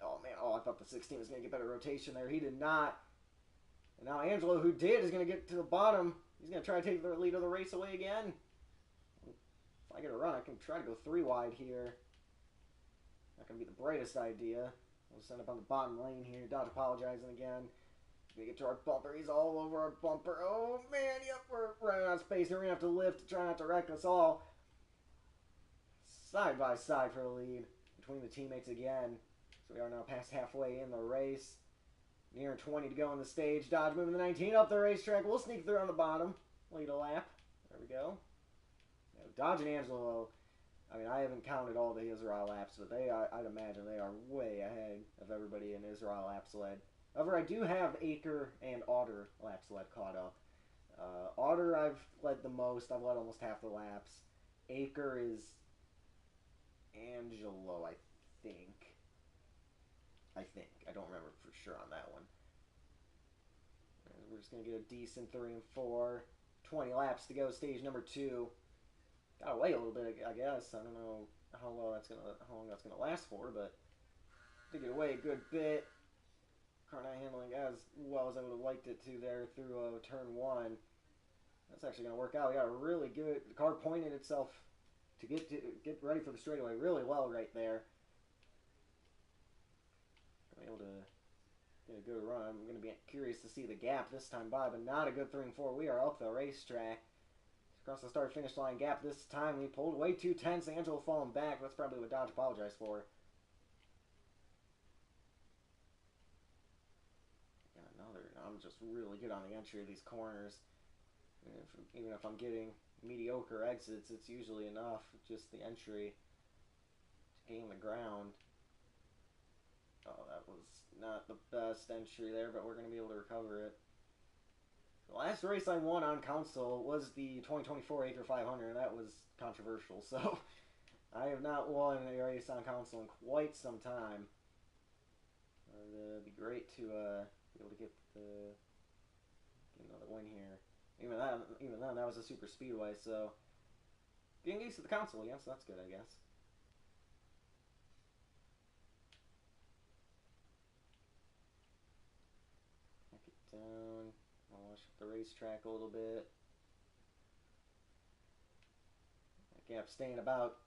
Oh, man. Oh, I thought the 16 was going to get better rotation there. He did not. And now Angelo, who did, is going to get to the bottom. He's going to try to take the lead of the race away again. If I get a run, I can try to go 3 wide here. Not going to be the brightest idea. We'll send up on the bottom lane here. Dodge apologizing again. We get to our bumper. He's all over our bumper. Oh, man. Yep, we're running out of space. We're going to have to lift to try not to wreck us all. Side by side for the lead between the teammates again. So we are now past halfway in the race. Near 20 to go on the stage. Dodge moving the 19 up the racetrack. We'll sneak through on the bottom. Lead a lap. There we go. Yeah, Dodge and Angelo, I mean, I haven't counted all the ISRA laps, but I'd imagine they are way ahead of everybody in ISRA laps led. However, I do have Aker and Otter laps led caught up. Otter I've led the most. I've led almost half the laps. Aker is Angelo, I think. I don't remember for sure on that one. And we're just going to get a decent 3 and 4. 20 laps to go, stage number 2. Got away a little bit, I guess. I don't know how long that's gonna last for, but did get away a good bit. Car not handling as well as I would have liked it to there through turn 1. That's actually going to work out. We got a really good, the car pointed itself to get ready for the straightaway really well right there. Gonna be able to get a good run. I'm going to be curious to see the gap this time by, but not a good 3 and 4. We are up the racetrack. Across the start-finish line gap this time. We pulled way too tense. Angelo falling back. That's probably what Dodge apologized for. And another. I'm just really good on the entry of these corners. Even if I'm getting mediocre exits, it's usually enough. Just the entry to gain the ground. Oh, that was not the best entry there, but we're going to be able to recover it. The last race I won on console was the 2024 Acre 500, and that was controversial. So I have not won a race on console in quite some time. It'd be great to be able to get another win here. Even then, that was a super speedway. So getting used to the console again, so that's good, I guess. Back it down. I'll wash up the racetrack a little bit. That gap staying about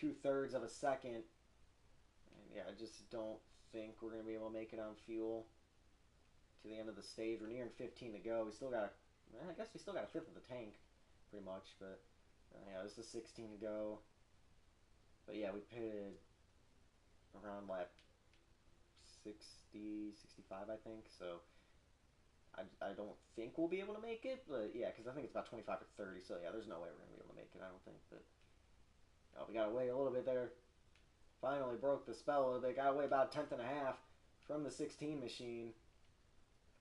2/3 of a second. And yeah, I just don't think we're going to be able to make it on fuel to the end of the stage. We're nearing 15 to go. We still got I guess we still got a fifth of the tank, pretty much. But yeah, this is 16 to go. But yeah, we pitted around lap 60, 65, I think. So I don't think we'll be able to make it, but yeah, because I think it's about 25 or 30, so yeah, there's no way we're going to be able to make it, I don't think, but oh, we got away a little bit there. Finally broke the spell a little bit, got away about a 10th and a half from the 16 machine.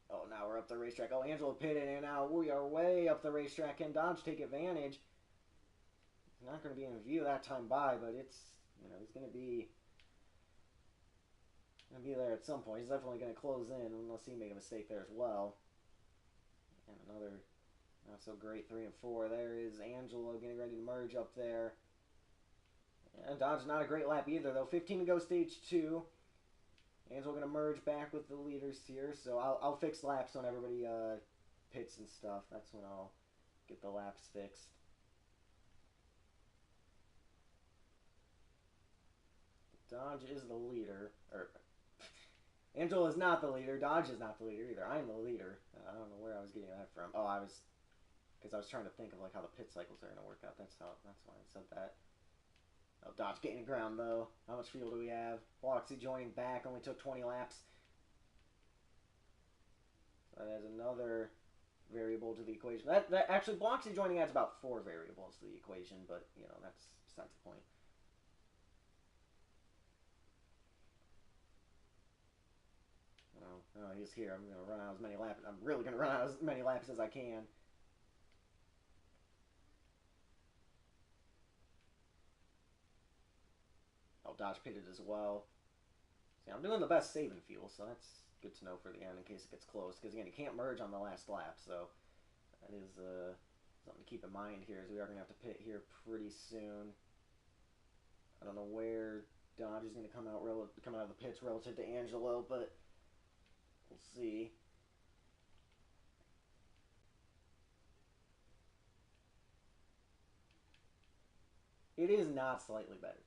Oh, now we're up the racetrack. Oh, Angelo pitted, and now we are way up the racetrack. Can Dodge take advantage? He's not going to be in view that time by, but it's, he's going to be there at some point. He's definitely going to close in unless he made a mistake there as well. And another not so great 3 and 4. There is Angelo getting ready to merge up there. And Dodge not a great lap either, though. 15 to go, stage 2. Angelo going to merge back with the leaders here, so I'll fix laps when everybody pits and stuff. That's when I'll get the laps fixed. Dodge is the leader, or Angelo is not the leader. Dodge is not the leader either. I am the leader. I don't know where I was getting that from. Oh, because I was trying to think of like how the pit cycles are going to work out. That's why I said that. Oh, Dodge gaining ground though. How much fuel do we have? Bloxy joining back. Only took 20 laps. So that adds another variable to the equation. That actually Bloxy joining adds about 4 variables to the equation, but that's besides the point. Oh, he's here. I'm going to run out as many laps. I'm really going to run out as many laps as I can. Oh, Dodge pitted as well. See, I'm doing the best saving fuel, so that's good to know for the end in case it gets close. Because, again, you can't merge on the last lap, so that is something to keep in mind here is we are going to have to pit here pretty soon. I don't know where Dodge is going to come out of the pits relative to Angelo, but we'll see. It is not slightly better.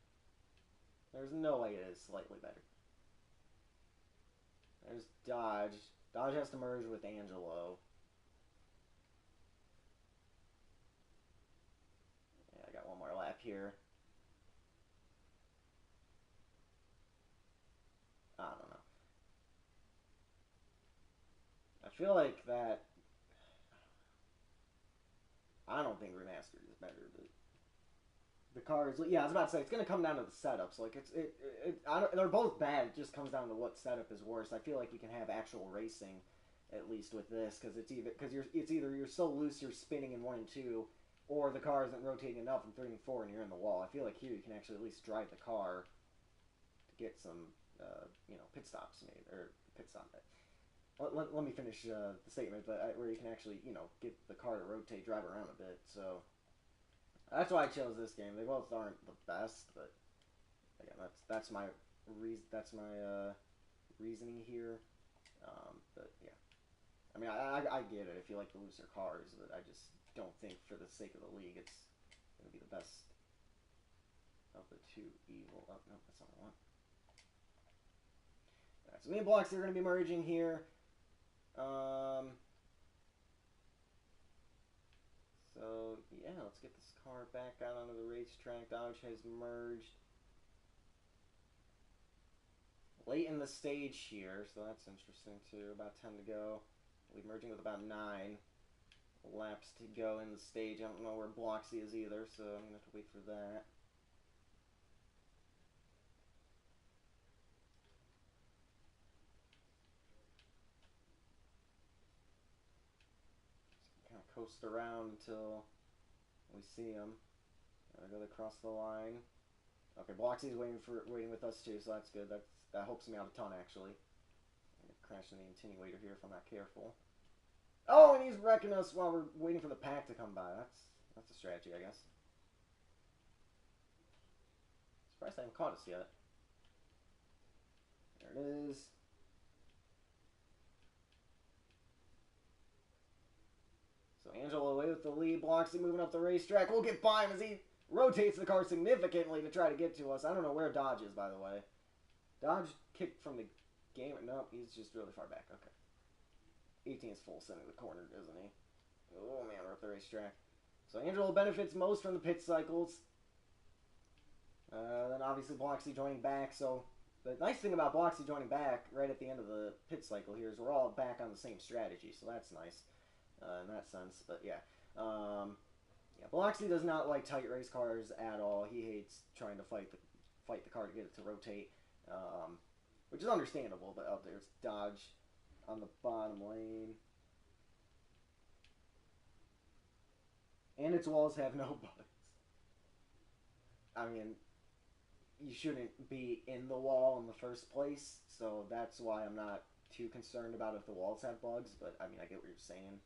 There's no way it is slightly better. There's Dodge. Dodge has to merge with Angelo. Yeah, I got one more lap here. I don't know. I feel like that. I don't think remastered is better. The cars, yeah, I was about to say it's going to come down to the setups. Like they're both bad. It just comes down to what setup is worse. I feel like you can have actual racing, at least with this, because it's either you're so loose you're spinning in 1 and 2, or the car isn't rotating enough in 3 and 4 and you're in the wall. I feel like here you can actually at least drive the car to get some pit stops made or pit stop. Let me finish the statement, but where you can actually get the car to rotate, drive around a bit. So. That's why I chose this game. They both aren't the best, but again, that's my reasoning here. But yeah, I mean, I get it if you like the looser cars, but I just don't think for the sake of the league it's going to be the best of the two evil. Oh no, that's not what I want. All right, so me and Bloxy are going to be merging here. So, yeah, let's get this car back out onto the racetrack. Dodge has merged late in the stage here, so that's interesting too. About 10 to go. We'll be merging with about 9 laps to go in the stage. I don't know where Bloxy is either, so I'm going to have to wait for that. Kind of coast around until we see him. I go across the line. Okay, Bloxy's waiting with us too, so that's good. That helps me out a ton actually. I'm gonna crash in the attenuator here if I'm not careful. Oh, and he's wrecking us while we're waiting for the pack to come by. That's a strategy, I guess. Surprised I haven't caught us yet. There it is. So Angelo away with the lead. Bloxy moving up the racetrack. We'll get by him as he rotates the car significantly to try to get to us. I don't know where Dodge is, by the way. Dodge kicked from the game. No, he's just really far back. Okay. 18 is full sending the corner, isn't he? Oh, man, we're up the racetrack. So Angelo benefits most from the pit cycles. Then obviously Bloxy joining back. So the nice thing about Bloxy joining back right at the end of the pit cycle here is we're all back on the same strategy. So that's nice in that sense. But yeah. Yeah, Bloxy does not like tight race cars at all. He hates trying to fight the car to get it to rotate, which is understandable. But out there's Dodge on the bottom lane, and its walls have no buttons. I mean, you shouldn't be in the wall in the first place, so that's why I'm not too concerned about if the walls have bugs. But I mean, I get what you're saying.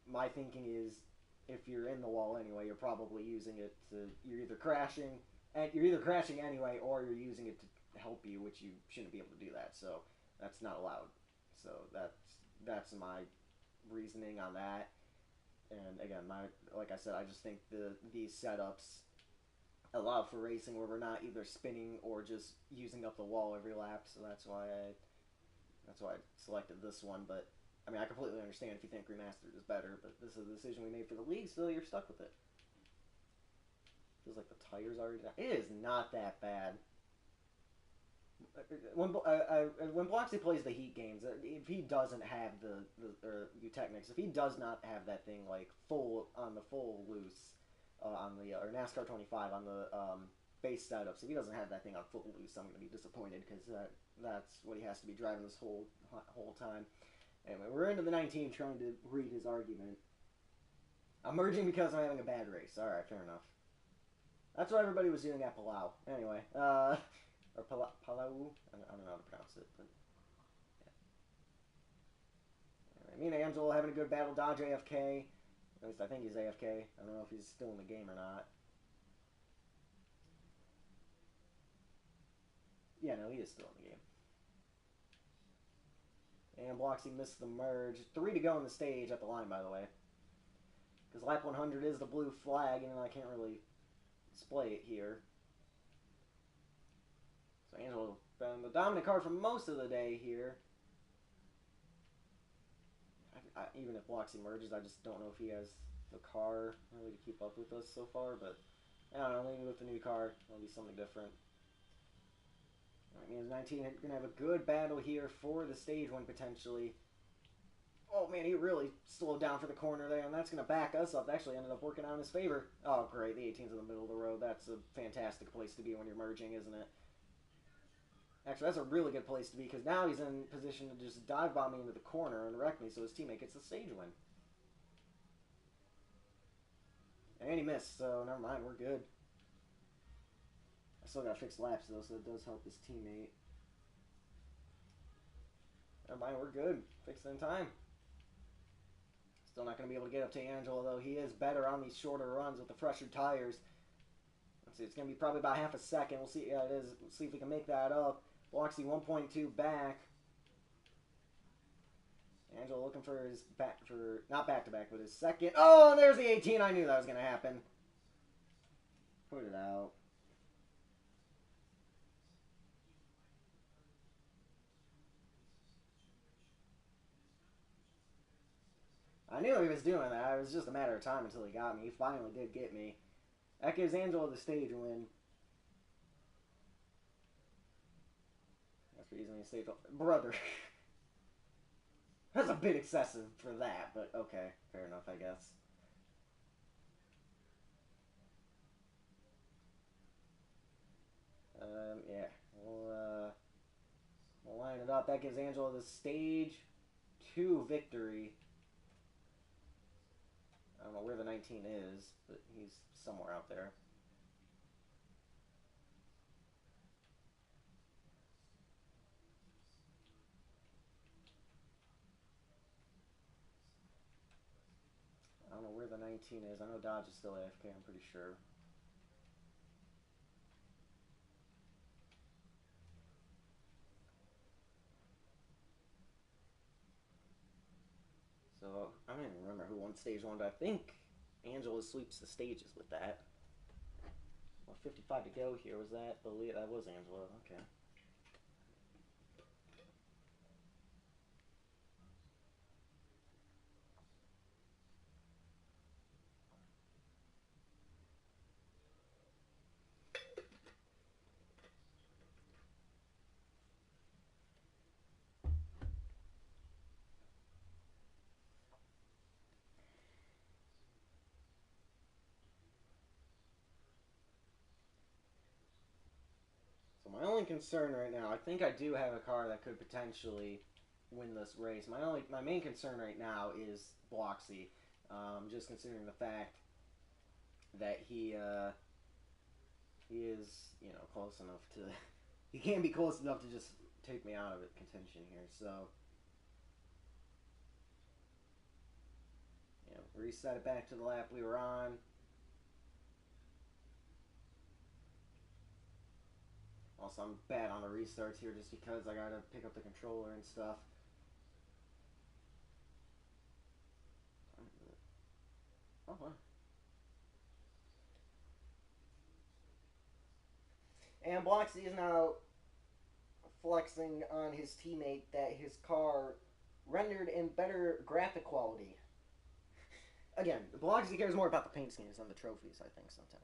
My thinking is, if you're in the wall anyway, you're probably using it to, you're either crashing anyway, or you're using it to help you, which you shouldn't be able to do that. So that's not allowed. So that's my reasoning on that. And again, like I said, I just think these setups allow for racing where we're not either spinning or just using up the wall every lap. So that's why I selected this one. But I mean, I completely understand if you think remastered is better, but this is a decision we made for the league, so you're stuck with it. Feels like the tires already down. It is not that bad. When Bloxy plays the Heat games, if he doesn't have the Eutechnics, if he does not have that thing like full loose on the or NASCAR 25 on the base setups, if he doesn't have that thing on full loose, I'm going to be disappointed because that's what he has to be driving this whole time. Anyway, we're into the 19 trying to read his argument. I'm merging because I'm having a bad race. Alright, fair enough. That's what everybody was doing at Palau. Anyway, or Palau? I don't know how to pronounce it, but Me and Angelo having a good battle. Dodge AFK. At least I think he's AFK. I don't know if he's still in the game or not. Yeah, no, he is still in the game. And Bloxy missed the merge. 3 to go in the stage at the line, by the way. Because lap 100 is the blue flag, and I can't really display it here. So Angelo been the dominant car for most of the day here. Even if Bloxy merges, I just don't know if he has the car really to keep up with us so far. But I don't know, maybe with the new car, it'll be something different. That means 19 going to have a good battle here for the stage win potentially. Oh man, he really slowed down for the corner there, and that's going to back us up. Actually ended up working out in his favor. Oh great, the 18's in the middle of the road. That's a fantastic place to be when you're merging, isn't it? Actually, that's a really good place to be, because now he's in position to just dive bomb me into the corner and wreck me, so his teammate gets the stage win. And he missed, so never mind, we're good. I still got to fix laps, though, so it does help his teammate. Never mind, we're good. Fixed in time. Still not going to be able to get up to Angelo, though. He is better on these shorter runs with the fresher tires. Let's see, it's going to be probably about half a second. We'll see. Yeah, it is. We'll see if we can make that up. Bloxy 1.2 back. Angelo looking for his back for not back to back, but his second. Oh, and there's the 18. I knew that was gonna happen. Put it out. I knew he was doing that. It was just a matter of time until he got me. He finally did get me. That gives Angelo the stage win. That's for using the stage win. Brother. That's a bit excessive for that, but okay. Fair enough, I guess. Yeah. We'll line it up. That gives Angelo the stage 2 victory. I don't know where the 19 is, but he's somewhere out there. I don't know where the 19 is. I know Dodge is still AFK, I'm pretty sure. So, I don't even remember who won stage 1, but I think Angelo sweeps the stages with that. Well, 55 to go here. Was that? That was Angelo. Okay. So my only concern right now, I think I do have a car that could potentially win this race. My main concern right now is Bloxy. Just considering the fact that he is, close enough to he can't be close enough to just take me out of it contention here. So reset it back to the lap we were on. Also, I'm bad on the restarts here just because I gotta pick up the controller and stuff. Oh, wow. And Bloxy is now flexing on his teammate that his car rendered in better graphic quality. Again, Bloxy cares more about the paint schemes than the trophies, I think, sometimes.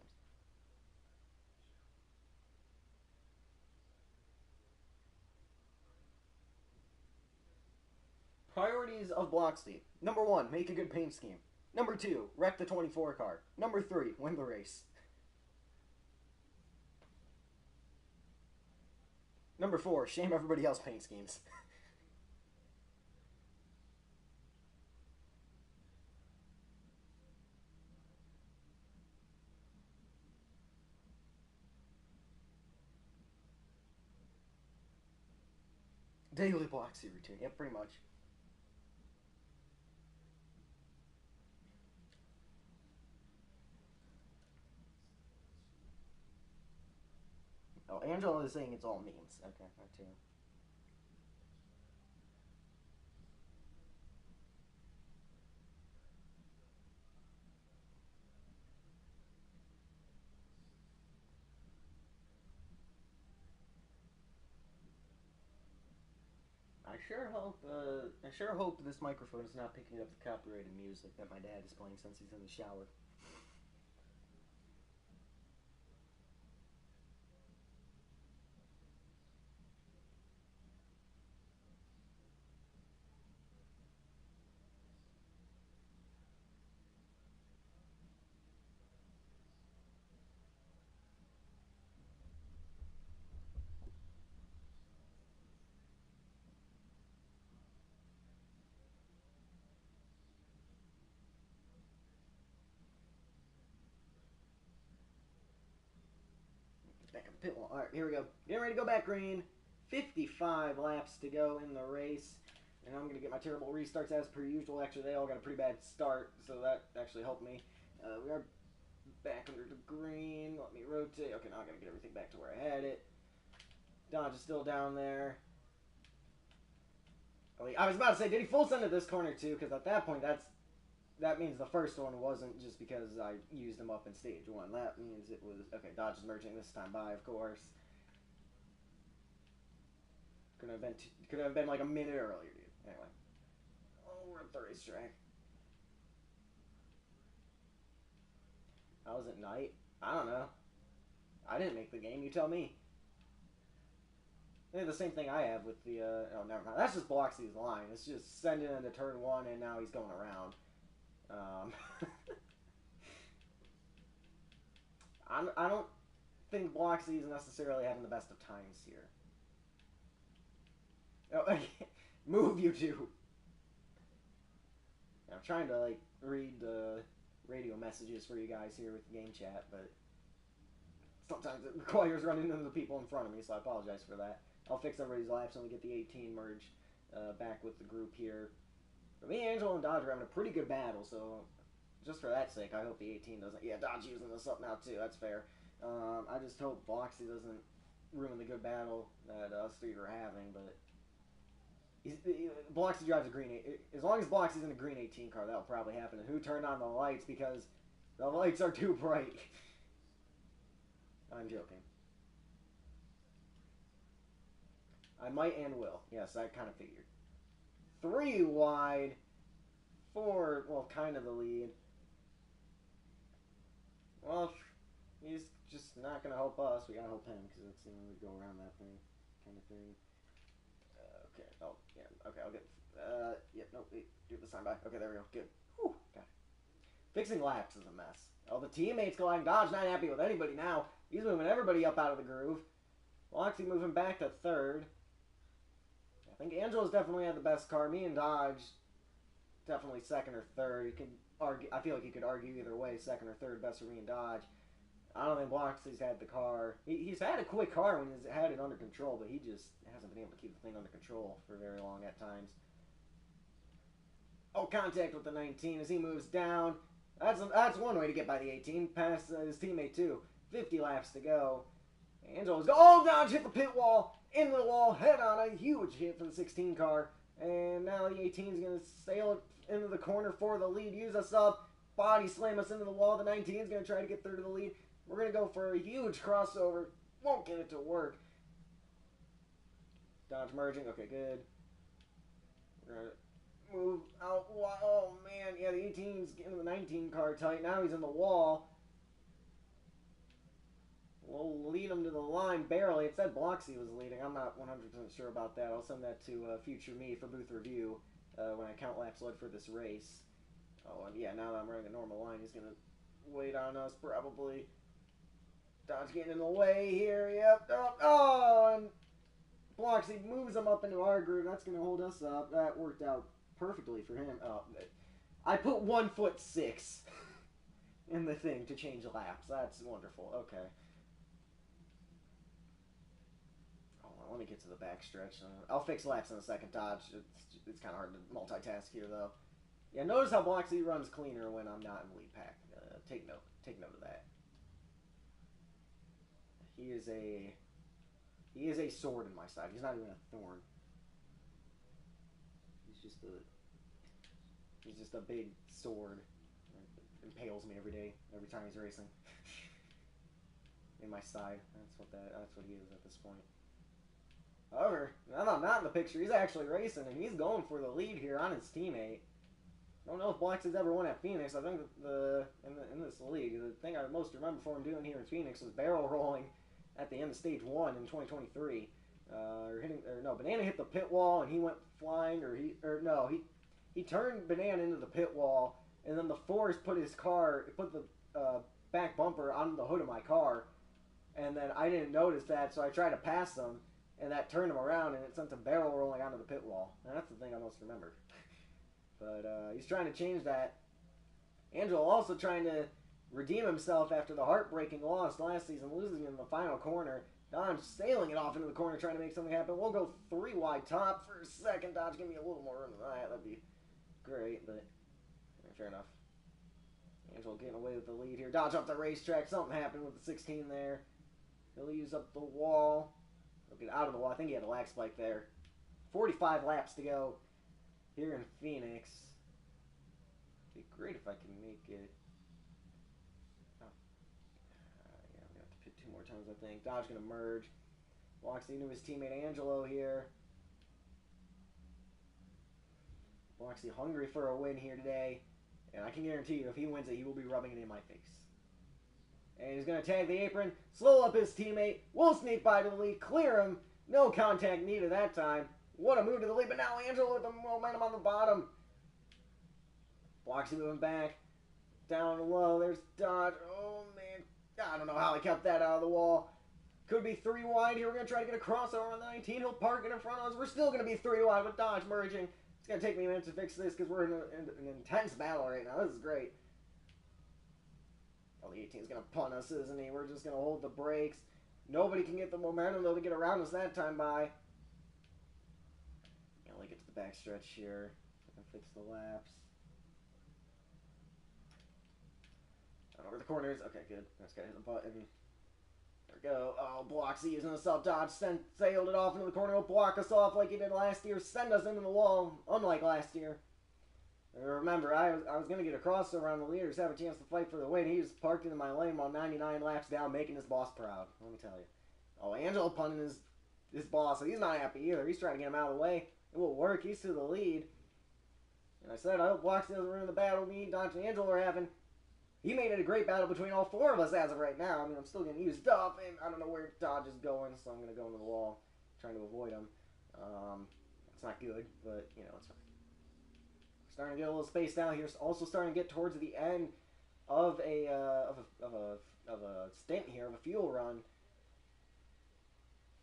Priorities of Bloxy. Number 1, make a good paint scheme. Number 2, wreck the 24 car. Number 3, win the race. Number 4, shame everybody else paint schemes. Daily Bloxy routine. Yep, pretty much. Oh, Angela is saying it's all memes. Okay, that too. I sure hope this microphone is not picking up the copyrighted music that my dad is playing since he's in the shower. Back in the pit wall. All right, here we go. Getting ready to go back green. 55 laps to go in the race. And I'm going to get my terrible restarts as per usual. Actually, they all got a pretty bad start, so that actually helped me. We are back under the green. Let me rotate. Okay, now I got to get everything back to where I had it. Dodge is still down there. I was about to say, did he full send at this corner too? Because at that point, that means the first one wasn't just because I used him up in stage one. That means it was okay. Dodge is merging this time by, of course. Could have been like a minute earlier, dude. Anyway, oh, we're at the racetrack. How was it night? I don't know. I didn't make the game. You tell me. They have the same thing I have with the. Oh, never mind. That's just Bloxy's line. It's just sending into turn one, and now he's going around. I don't think Bloxy is necessarily having the best of times here. Oh, move, you two. I'm trying to like read the radio messages for you guys here with game chat, but sometimes it requires running into the people in front of me, so I apologize for that. I'll fix everybody's laps when we get the 18 merge back with the group here. But me, Angelo, and Dodge are having a pretty good battle, so just for that sake, I hope the 18 doesn't... Yeah, Dodge using this up now, too. That's fair. I just hope Bloxy doesn't ruin the good battle that us three are having, but... Bloxy drives a green... As long as Bloxy's in a green 18 car, that'll probably happen. And who turned on the lights because the lights are too bright? I'm joking. I might and will. Yes, I kind of figured. 3 wide. 4, well, kind of the lead. Well, he's just not going to help us. We got to help him because it's, we go around that thing kind of thing. Okay. Oh, yeah. Okay, I'll get... yeah, no, wait. Do this time by. Okay, there we go. Good. Whew. Got it. Fixing laps is a mess. Oh, the teammates going. Dodge not happy with anybody now. He's moving everybody up out of the groove. Bloxy moving back to third. I think Angelo's definitely had the best car. Me and Dodge, definitely second or third. You could argue. I feel like you could argue either way, second or third best for me and Dodge. I don't think Bloxy's had the car. He's had a quick car when he's had it under control, but he just hasn't been able to keep the thing under control for very long at times. Oh, contact with the 19 as he moves down. That's one way to get by the 18. Past his teammate, too. 50 laps to go. Angelo's go. Oh, Dodge hit the pit wall. Into the wall. Head on. A huge hit for the 16 car. And now the 18 is going to sail it into the corner for the lead. Use us up. Body slam us into the wall. The 19 is going to try to get third to the lead. We're going to go for a huge crossover. Won't get it to work. Dodge merging. Okay, good. We're going to move out. Oh, man. Yeah, the 18's getting the 19 car tight. Now he's in the wall. We'll lead him to the line barely. It said Bloxy was leading. I'm not 100% sure about that. I'll send that to future me for booth review when I count laps led for this race. Oh, and yeah, now that I'm running a normal line, he's going to wait on us probably. Dodge getting in the way here. Yep. Oh, and Bloxy moves him up into our groove. That's going to hold us up. That worked out perfectly for him. Oh, I put 1 foot 6 in the thing to change laps. That's wonderful. Okay. Let me get to the back stretch. I'll fix laps in a second, Dodge. It's kind of hard to multitask here, though. Yeah, notice how Bloxy runs cleaner when I'm not in the lead pack. Take note. Take note of that. He is a He is a sword in my side. He's not even a thorn. He's just a big sword. It impales me every day, every time he's racing. In my side. That's what he is at this point. However, now that I'm not in the picture, he's actually racing and he's going for the lead here on his teammate. I don't know if Blacksy's ever won at Phoenix. I think in this league, the thing I most remember for him doing here in Phoenix was barrel rolling at the end of stage 1 in 2023. Banana hit the pit wall and he went flying, he turned Banana into the pit wall, and then the force put the back bumper on the hood of my car, and then I didn't notice that, so I tried to pass him, and that turned him around, and it sent him barrel rolling onto the pit wall. And that's the thing I most remember. But he's trying to change that. Angelo also trying to redeem himself after the heartbreaking loss last season, losing in the final corner. Dodge sailing it off into the corner, trying to make something happen. We'll go 3 wide top for a second. Dodge, give me a little more room than that. That'd be great, but fair enough. Angelo getting away with the lead here. Dodge off the racetrack. Something happened with the 16 there. He'll use up the wall. He'll get out of the wall. I think he had a lag spike there. 45 laps to go here in Phoenix. It'd be great if I can make it. I'm going to have to pit 2 more times, I think. Dodge going to merge. Walks into his teammate Angelo here. Bloxy hungry for a win here today, and I can guarantee you if he wins it, he will be rubbing it in my face. And he's going to tag the apron, slow up his teammate, will sneak by to the lead, clear him, no contact needed that time. What a move to the lead, but now Angelo with the momentum on the bottom. Bloxy moving back, down low, there's Dodge, oh man, I don't know how he kept that out of the wall. Could be 3 wide here, we're going to try to get a crossover on the 19, he'll park it in front of us, we're still going to be 3 wide with Dodge merging. It's going to take me a minute to fix this because we're in an intense battle right now. This is great. Oh, the 18 is going to punt us, isn't he? We're just going to hold the brakes. Nobody can get the momentum, though, to get around us that time by. Only get to the backstretch here. And fix the laps. I don't know where the corner is. Okay, good. I just got to hit the button. There we go. Oh, Bloxy using the self-dodge. Sailed it off into the corner. He'll block us off like he did last year. Send us into the wall, unlike last year. Remember, I was going to get a crossover on the leaders, have a chance to fight for the win. He just parked into my lane while 99 laps down, making his boss proud. Let me tell you. Oh, Angelo punting his boss, so he's not happy either. He's trying to get him out of the way. It will work. He's to the lead. And I said, I hope Bloxy doesn't ruin the battle me, Dodge, and Angelo are having. He made it a great battle between all 4 of us as of right now. I mean, I'm still getting used up, and I don't know where Dodge is going, so I'm going to go into the wall, trying to avoid him. It's not good, but, you know, it's fine. Starting to get a little spaced out here. Also starting to get towards the end of a stint here, of a fuel run.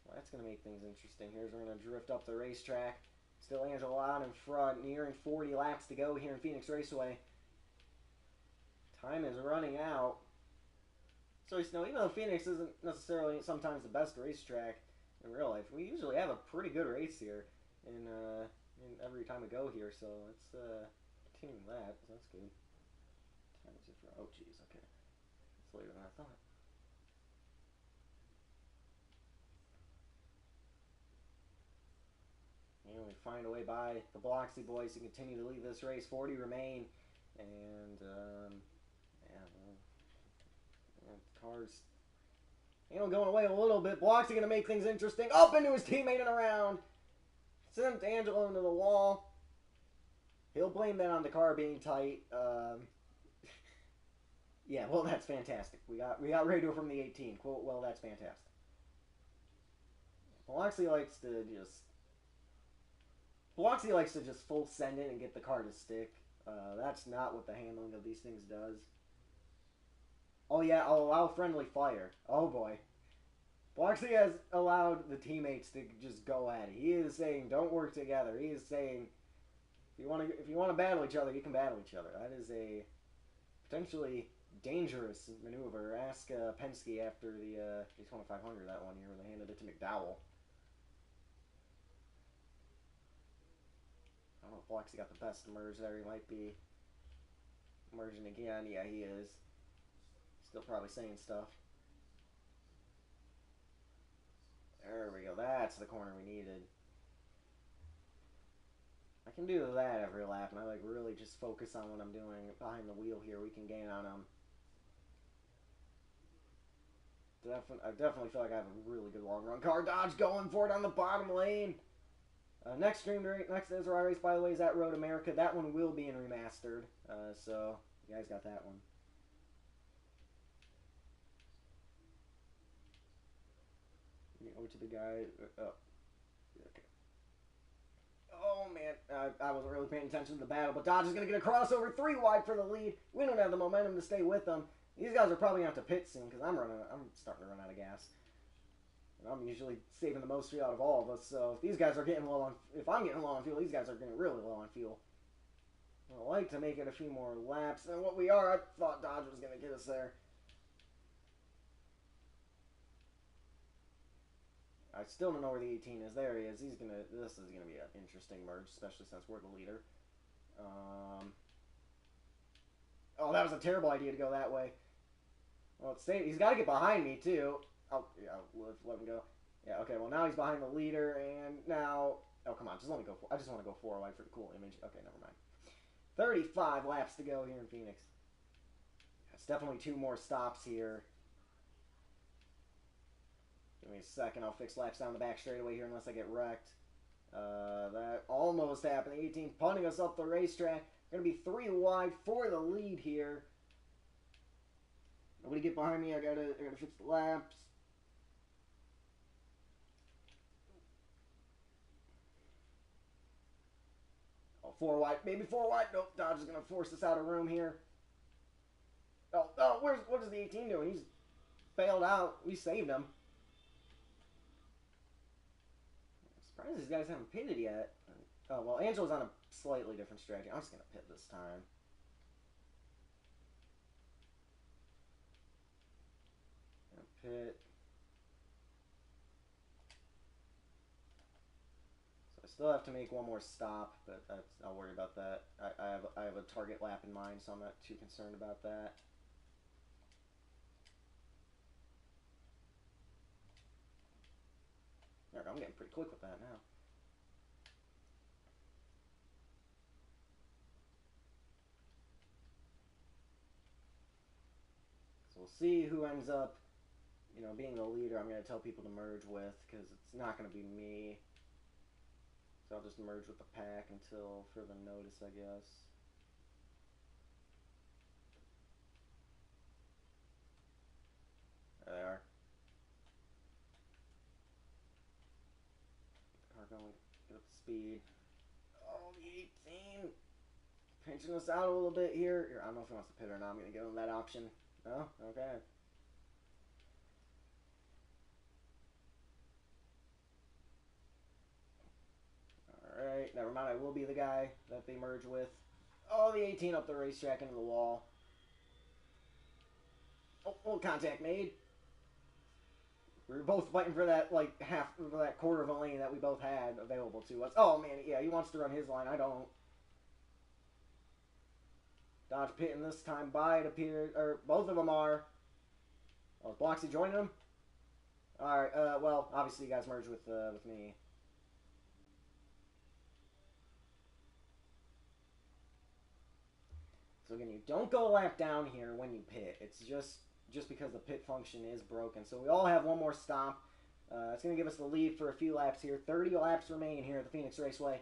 Well, that's going to make things interesting. Here's we're going to drift up the racetrack. Still Angelo out in front, nearing 40 laps to go here in Phoenix Raceway. Time is running out. So, you know, even though Phoenix isn't necessarily sometimes the best racetrack in real life, we usually have a pretty good race here in every time we go here. So let's continue that. So that's good. Time is it for? Oh, jeez. Okay, it's later than I thought. And we find a way by the Bloxy boys to continue to lead this race. 40 remain, and cars, going away a little bit. Bloxy going to make things interesting. Up into his teammate and around. Sent Angelo into the wall. He'll blame that on the car being tight. Yeah, well, that's fantastic. We got radio from the 18. Quote, well, that's fantastic. Bloxy likes to just full send it and get the car to stick. That's not what the handling of these things does. Oh yeah, I'll allow friendly fire. Oh boy. Bloxy has allowed the teammates to just go at it. He is saying, don't work together. He is saying, if you want to battle each other, you can battle each other. That is a potentially dangerous maneuver. Ask Penske after the 2500 that one year when they handed it to McDowell. I don't know if Bloxy got the best merge there. He might be merging again. Yeah, he is. Still probably saying stuff. There we go. That's the corner we needed. I can do that every lap, and I like really just focus on what I'm doing behind the wheel here. We can gain on them. I definitely feel like I have a really good long run car. Dodge going for it on the bottom lane. Next ISRA race, by the way, is at Road America. That one will be in remastered, so you guys got that one. Over to the guy. Oh, okay. Oh man, I wasn't really paying attention to the battle, but Dodge is going to get a crossover 3 wide for the lead. We don't have the momentum to stay with them. These guys are probably going to have to pit soon because I'm starting to run out of gas. And I'm usually saving the most fuel out of all of us, so if these guys are getting low on, if I'm getting low on fuel, these guys are getting really low on fuel. I'd like to make it a few more laps than what we are. I thought Dodge was going to get us there. I still don't know where the 18 is. There he is. This is gonna be an interesting merge, especially since we're the leader. Oh, that was a terrible idea to go that way. Well, he's got to get behind me too. Oh, yeah, let him go. Yeah, okay. Well, now he's behind the leader, and now, oh come on, just let me go. I just want to go 4 wide for the cool image. Okay, never mind. 35 laps to go here in Phoenix. It's definitely 2 more stops here. Give me a second. I'll fix laps down the back straightaway here unless I get wrecked. That almost happened. The 18 punting us up the racetrack. Going to be 3 wide for the lead here. Nobody get behind me. I gotta fix the laps. Oh, 4 wide. Maybe 4 wide. Nope. Dodge is going to force us out of room here. Oh, what is the 18 doing? He's bailed out. We saved him. Surprised these guys haven't pitted yet. Oh, well, Angelo's on a slightly different strategy. I'm just going to pit this time. Pit. So I still have to make 1 more stop, but I'll worry about that. I have a target lap in mind, so I'm not too concerned about that. There, I'm getting pretty quick with that now. So we'll see who ends up, being the leader. I'm going to tell people to merge with, because it's not going to be me. So I'll just merge with the pack until further notice, I guess. There they are. Car going, get up to speed. Oh, the 18. Pinching us out a little bit here. I don't know if he wants to pit or not. I'm going to give him that option. No? Okay. Alright, never mind. I will be the guy that they merge with. Oh, the 18 up the racetrack into the wall. Oh, contact made. We were both fighting for that, for that quarter of a lane that we both had available to us. Oh, man, yeah, he wants to run his line. I don't. Dodge pitting this time by, it appears. Or, both of them are. Oh, is Bloxy joining them? Alright, well, obviously you guys merged with me. So again, you don't go a lap down here when you pit. It's just because the pit function is broken. So we all have 1 more stop. It's going to give us the lead for a few laps here. 30 laps remain here at the Phoenix Raceway.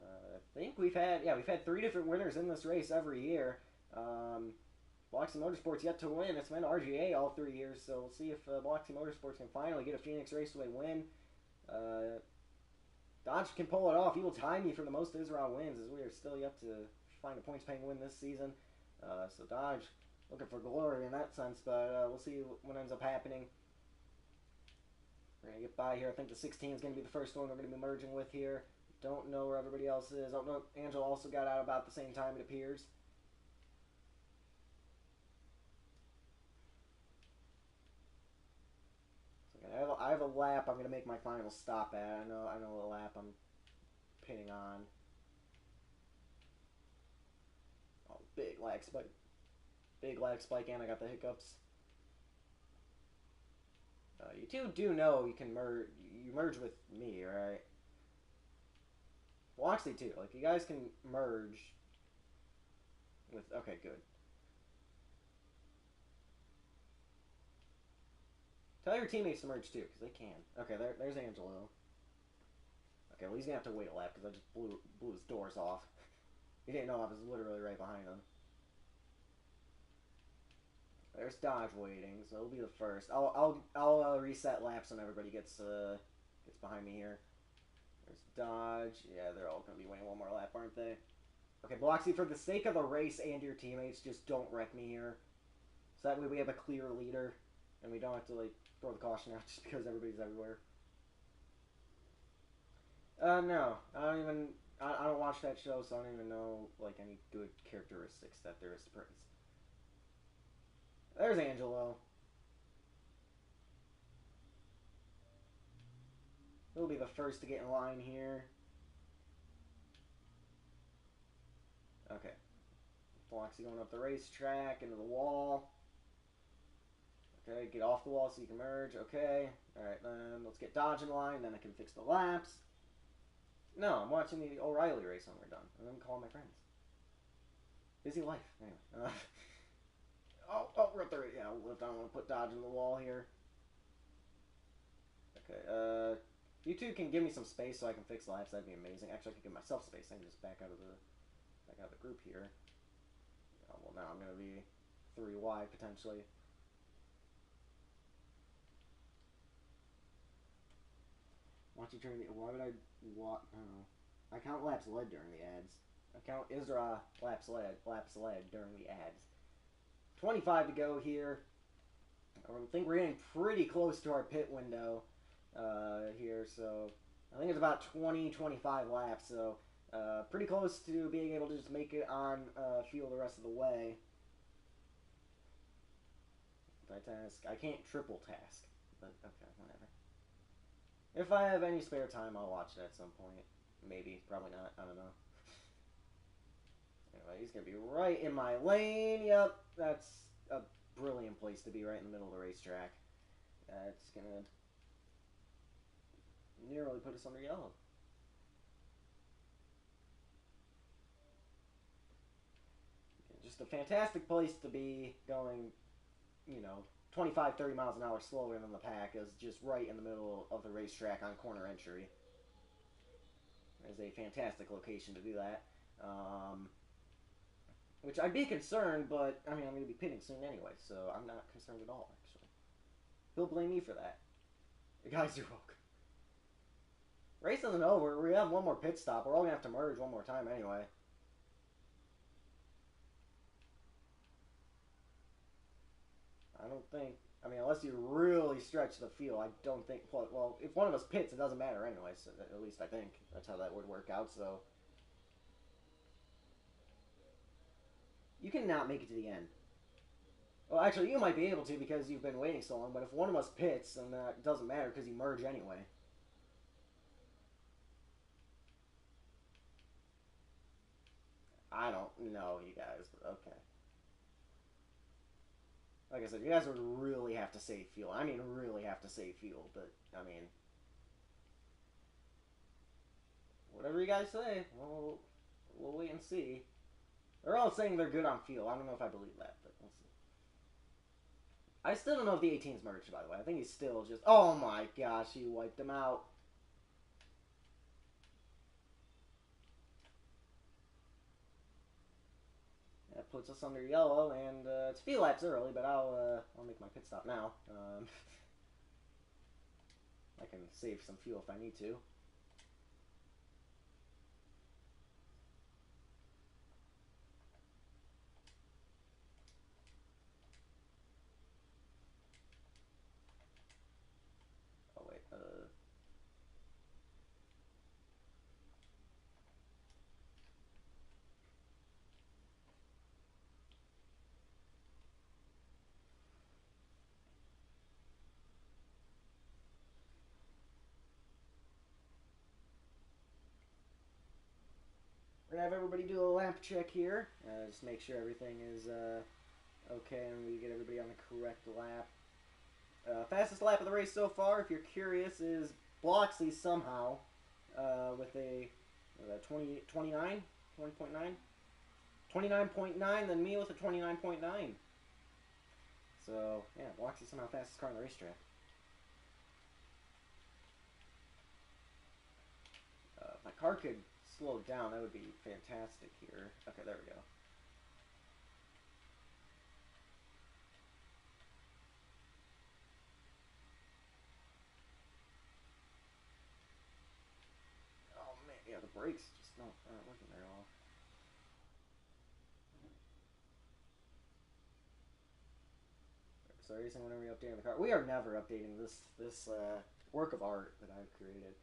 I think we've had 3 different winners in this race every year. Bloxy Motorsport's yet to win. It's been RGA all 3 years, so we'll see if Bloxy Motorsports can finally get a Phoenix Raceway win. Dodge can pull it off. He will tie me for the most ISRA wins, as we are still yet to find a points-paying win this season. So Dodge looking for glory in that sense, but we'll see what ends up happening. We're going to get by here. I think the 16 is going to be the first one we're going to be merging with here. Don't know where everybody else is. Oh, no, Angelo also got out about the same time, it appears. So I have a lap I'm going to make my final stop at. I know what lap I'm pitting on. Oh, big lag spike. Big lag spike, and I got the hiccups. You two do know you can merge. You merge with me, right? Well, actually, too. Like, you guys can merge with. Okay, good. Tell your teammates to merge too, because they can. Okay, there's Angelo. Okay, well, he's gonna have to wait a lap because I just blew his doors off. He didn't know I was literally right behind him. There's Dodge waiting, so it'll be the first. I'll reset laps when everybody gets behind me here. There's Dodge. Yeah, they're all gonna be waiting one more lap, aren't they? Okay, Bloxy, for the sake of the race and your teammates, just don't wreck me here. So that way we have a clear leader, and we don't have to like throw the caution out just because everybody's everywhere. No, I don't even. I don't watch that show, so I don't even know like any good characteristics that there is to praise. There's Angelo. He'll be the first to get in line here. Okay. Bloxy going up the racetrack, into the wall. Okay, get off the wall so you can merge. Okay. Alright, then let's get Dodge in line, then I can fix the laps. No, I'm watching the O'Reilly race when we're done. And then call my friends. Busy life. Anyway. We're up there. Yeah, I don't want to put Dodge in the wall here. Okay, you two can give me some space so I can fix laps. That'd be amazing. Actually, I could give myself space. I can just back out of the group here. Oh, well, now I'm gonna be 3 wide potentially. Watch it during the. Why would I? What? I don't know. I count laps led during the ads. I count ISRA laps led during the ads. 25 to go here. I think we're getting pretty close to our pit window here, so I think it's about 20-25 laps, so pretty close to being able to just make it on fuel the rest of the way. I can't triple task, but okay, whatever. If I have any spare time, I'll watch it at some point. Maybe, probably not, I don't know. Anyway, he's going to be right in my lane. Yep, that's a brilliant place to be, right in the middle of the racetrack. That's going to nearly put us under yellow. Just a fantastic place to be, going, 25-30 miles an hour slower than the pack, is just right in the middle of the racetrack on corner entry. It's a fantastic location to do that. Which I'd be concerned, but I mean, I'm going to be pitting soon anyway, so I'm not concerned at all, actually. He'll blame me for that. The guys are welcome. Race isn't over. We have one more pit stop. We're all going to have to merge one more time anyway. I don't think. I mean, unless you really stretch the field, I don't think. Well, if one of us pits, it doesn't matter anyway. So at least I think that's how that would work out. So you cannot make it to the end. Well, actually, you might be able to because you've been waiting so long. But if one of us pits, then that doesn't matter because you merge anyway. I don't know, you guys, but okay. Like I said, you guys would really have to save fuel. I mean, really have to save fuel, but, I mean... Whatever you guys say, we'll wait and see. They're all saying they're good on fuel. I don't know if I believe that, but we'll see. I still don't know if the 18's merged, by the way. I think he's still just... Oh my gosh, he wiped him out. That puts us under yellow, and it's a few laps early, but I'll make my pit stop now. I can save some fuel if I need to. Oh wait, we're gonna have everybody do a lap check here. Just make sure everything is okay and we get everybody on the correct lap. Fastest lap of the race so far, if you're curious, is Bloxley somehow with a 29, 20.9? 29.9, then me with a 29.9. So, yeah, Bloxley somehow fastest car on the racetrack. If my car could slow down, that would be fantastic here. Okay, there we go. Oh man, yeah, the brakes just aren't working very well. So you're saying whenever you update the car, we are never updating this work of art that I've created.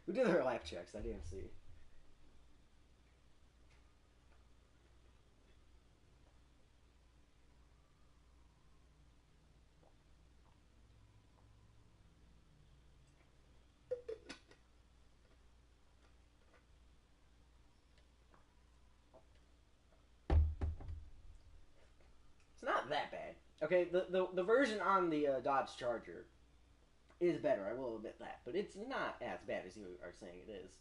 Who did their lap checks? I didn't see. It's not that bad. Okay, the version on the Dodge Charger is better. I will admit that, but it's not as bad as you are saying it is.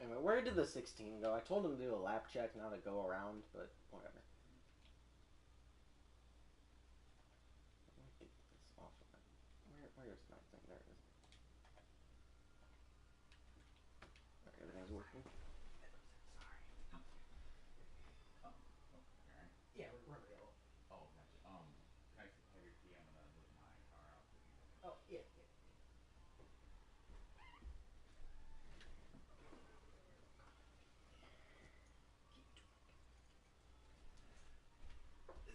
Anyway, where did the 16 go? I told him to do a lap check, not a go around, but whatever. Get this off of it. Where's my thing? There it is. Okay, everything's working. Sorry. Oh, alright. Yeah, we're available. Oh, gotcha. Can I have your key? I'm gonna move my car out for you. Oh, yeah.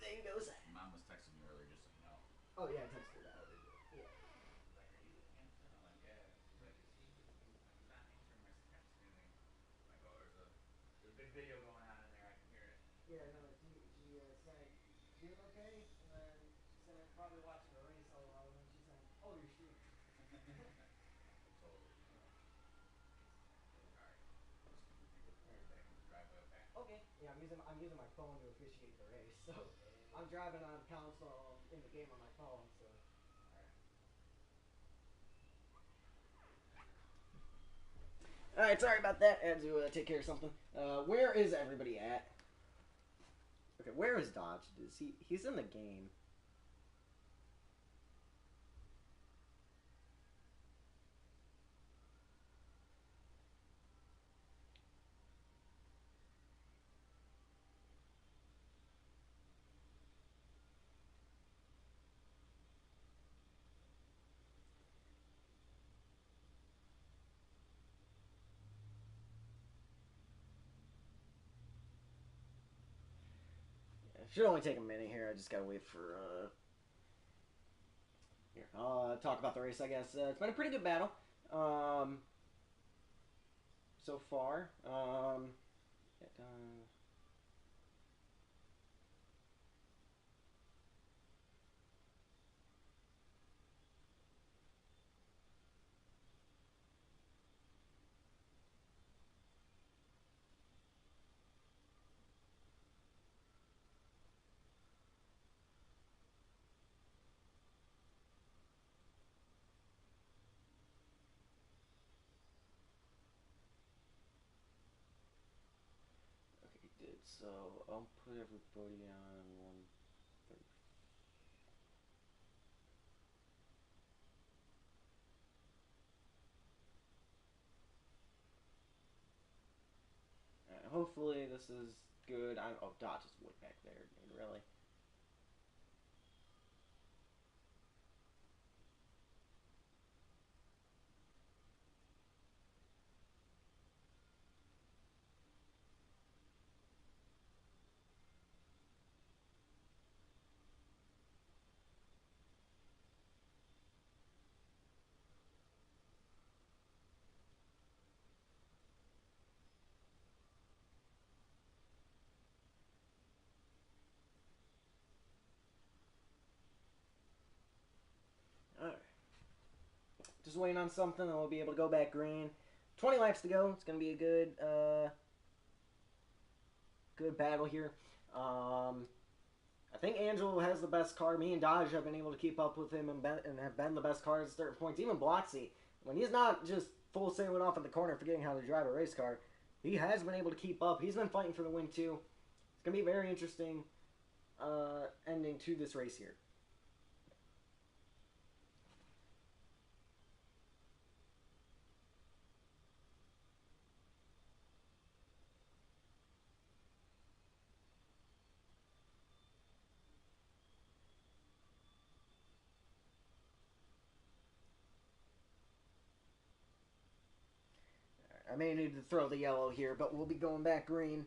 There goes that. Mom was texting me earlier, just so you know. Oh, yeah, I texted that. Yeah. She's like, "Are you answering?" I'm like, "Yeah." She's like, "Is he? He's not answering my text or anything." I'm like, "Oh, there's a big video going on in there. I can hear it." Yeah, no, she said, doing okay? And then she said, I'm probably watching a race all while. And then she said, oh, you're streaming. Totally. Yeah. All right. Just keep with me real quick. Then I can drive away. Okay. Okay. Yeah, I'm using my phone to officiate the race, so I'm driving on console in the game on my phone. So. All right. All right, sorry about that. I had to take care of something. Where is everybody at? Okay, where is Dodge? Is he? He's in the game. It should only take a minute here. I just gotta wait for. Here, I'll talk about the race. I guess it's been a pretty good battle. So far. Okay, he did. So I'll put everybody on 130. Hopefully this is good. Oh, Dodge is way back there, dude. Really. just waiting on something, and we'll be able to go back green. 20 laps to go. It's going to be a good battle here. I think Angelo has the best car. Me and Dodge have been able to keep up with him and have been the best cars at certain points. Even Bloxy, when he's not just full sailing off in the corner forgetting how to drive a race car, he has been able to keep up. He's been fighting for the win too. It's going to be a very interesting ending to this race here. I may need to throw the yellow here, but we'll be going back green.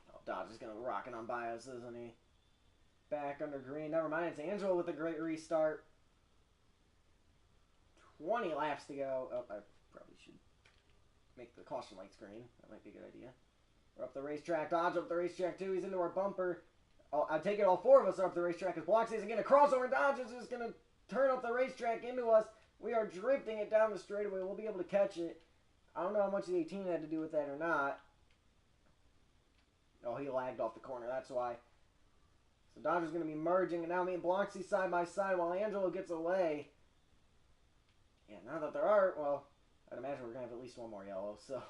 Oh, Dodge is going to rock it on bias, isn't he? Back under green. Never mind, it's Angelo with a great restart. 20 laps to go. Oh, I probably should make the caution lights green. That might be a good idea. We're up the racetrack. Dodge up the racetrack too. He's into our bumper. Oh, I take it all four of us are up the racetrack as Bloxy is again a crossover. Dodge is just going to turn up the racetrack into us. We are drifting it down the straightaway. We'll be able to catch it. I don't know how much the 18 had to do with that or not. Oh, he lagged off the corner. That's why. So Dodger's going to be merging, and now me and Bloxy side by side while Angelo gets away. Yeah, now that there are, well, I'd imagine we're going to have at least one more yellow, so.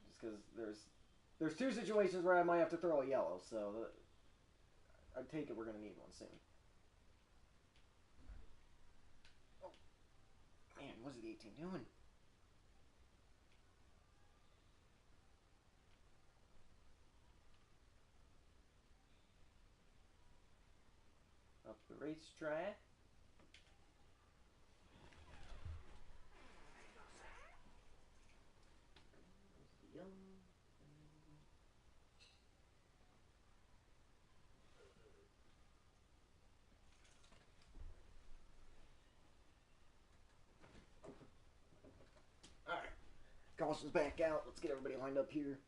Just because there's two situations where I might have to throw a yellow, so I take it we're going to need one soon. Oh, man, what's the 18 doing? Up the racetrack. Alright. Caution's back out. Let's get everybody lined up here.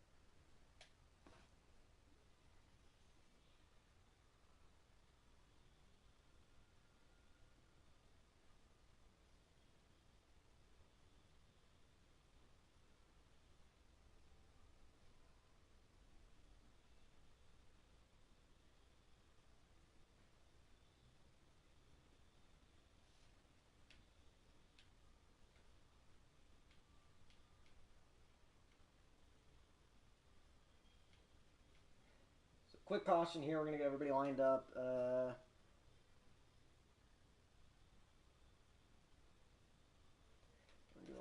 Quick caution here. We're going to get everybody lined up. Do a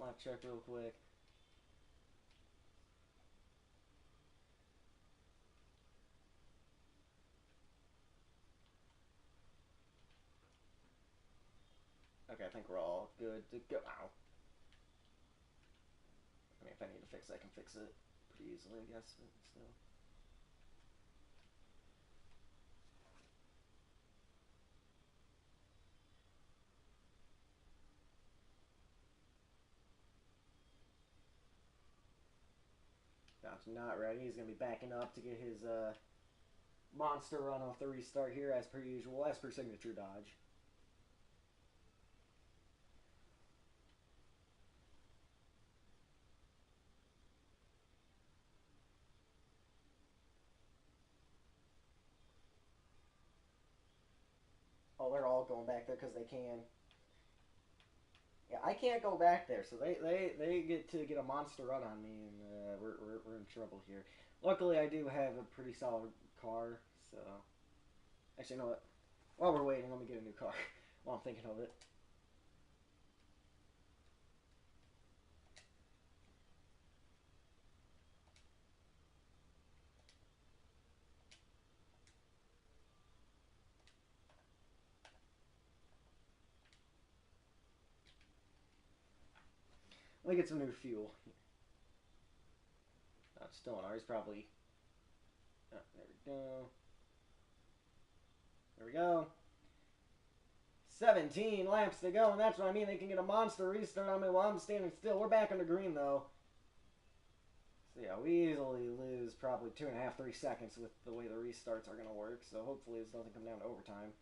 lap check real quick. Okay, I think we're all good to go. Ow. I mean, if I need to fix it, I can fix it pretty easily, I guess, but still. Dodge not ready. He's going to be backing up to get his monster run off the restart here, as per usual, as per signature Dodge. Oh, they're all going back there because they can. Yeah, I can't go back there, so they get to get a monster run on me, and we're in trouble here. Luckily, I do have a pretty solid car, so... Actually, you know what? While we're waiting, let me get a new car while I'm thinking of it. Let me get some new fuel. Not still on ours, probably. Oh, there we go. There we go. 17 laps to go, and that's what I mean. They can get a monster restart on me while I'm standing still. We're back under green, though. So yeah, we easily lose probably 2.5, 3 seconds with the way the restarts are going to work. So hopefully this doesn't come down to overtime.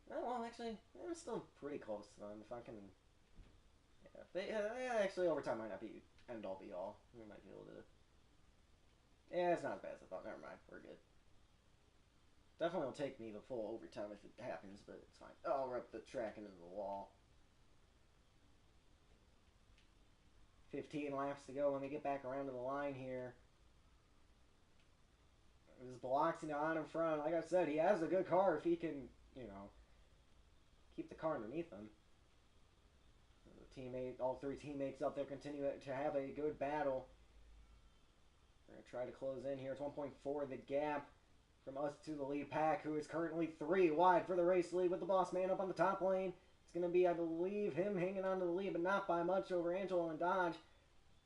Oh, well, actually, I'm still pretty close to them. If I can, actually overtime might not be end all be all. We might be able to. Yeah, it's not as bad as I thought. Never mind, we're good. Definitely will take me the full overtime if it happens, but it's fine. Oh, we're up the track into the wall. 15 laps to go when we get back around to the line here. This Biloxi on in front. Like I said, he has a good car if he can, keep the car underneath him. The teammate, all three teammates up there continue to have a good battle. We're going to try to close in here. It's 1.4 the gap from us to the lead pack, who is currently 3 wide for the race lead with the boss man up on the top lane. It's going to be, I believe, him hanging on to the lead, but not by much over Angelo and Dodge.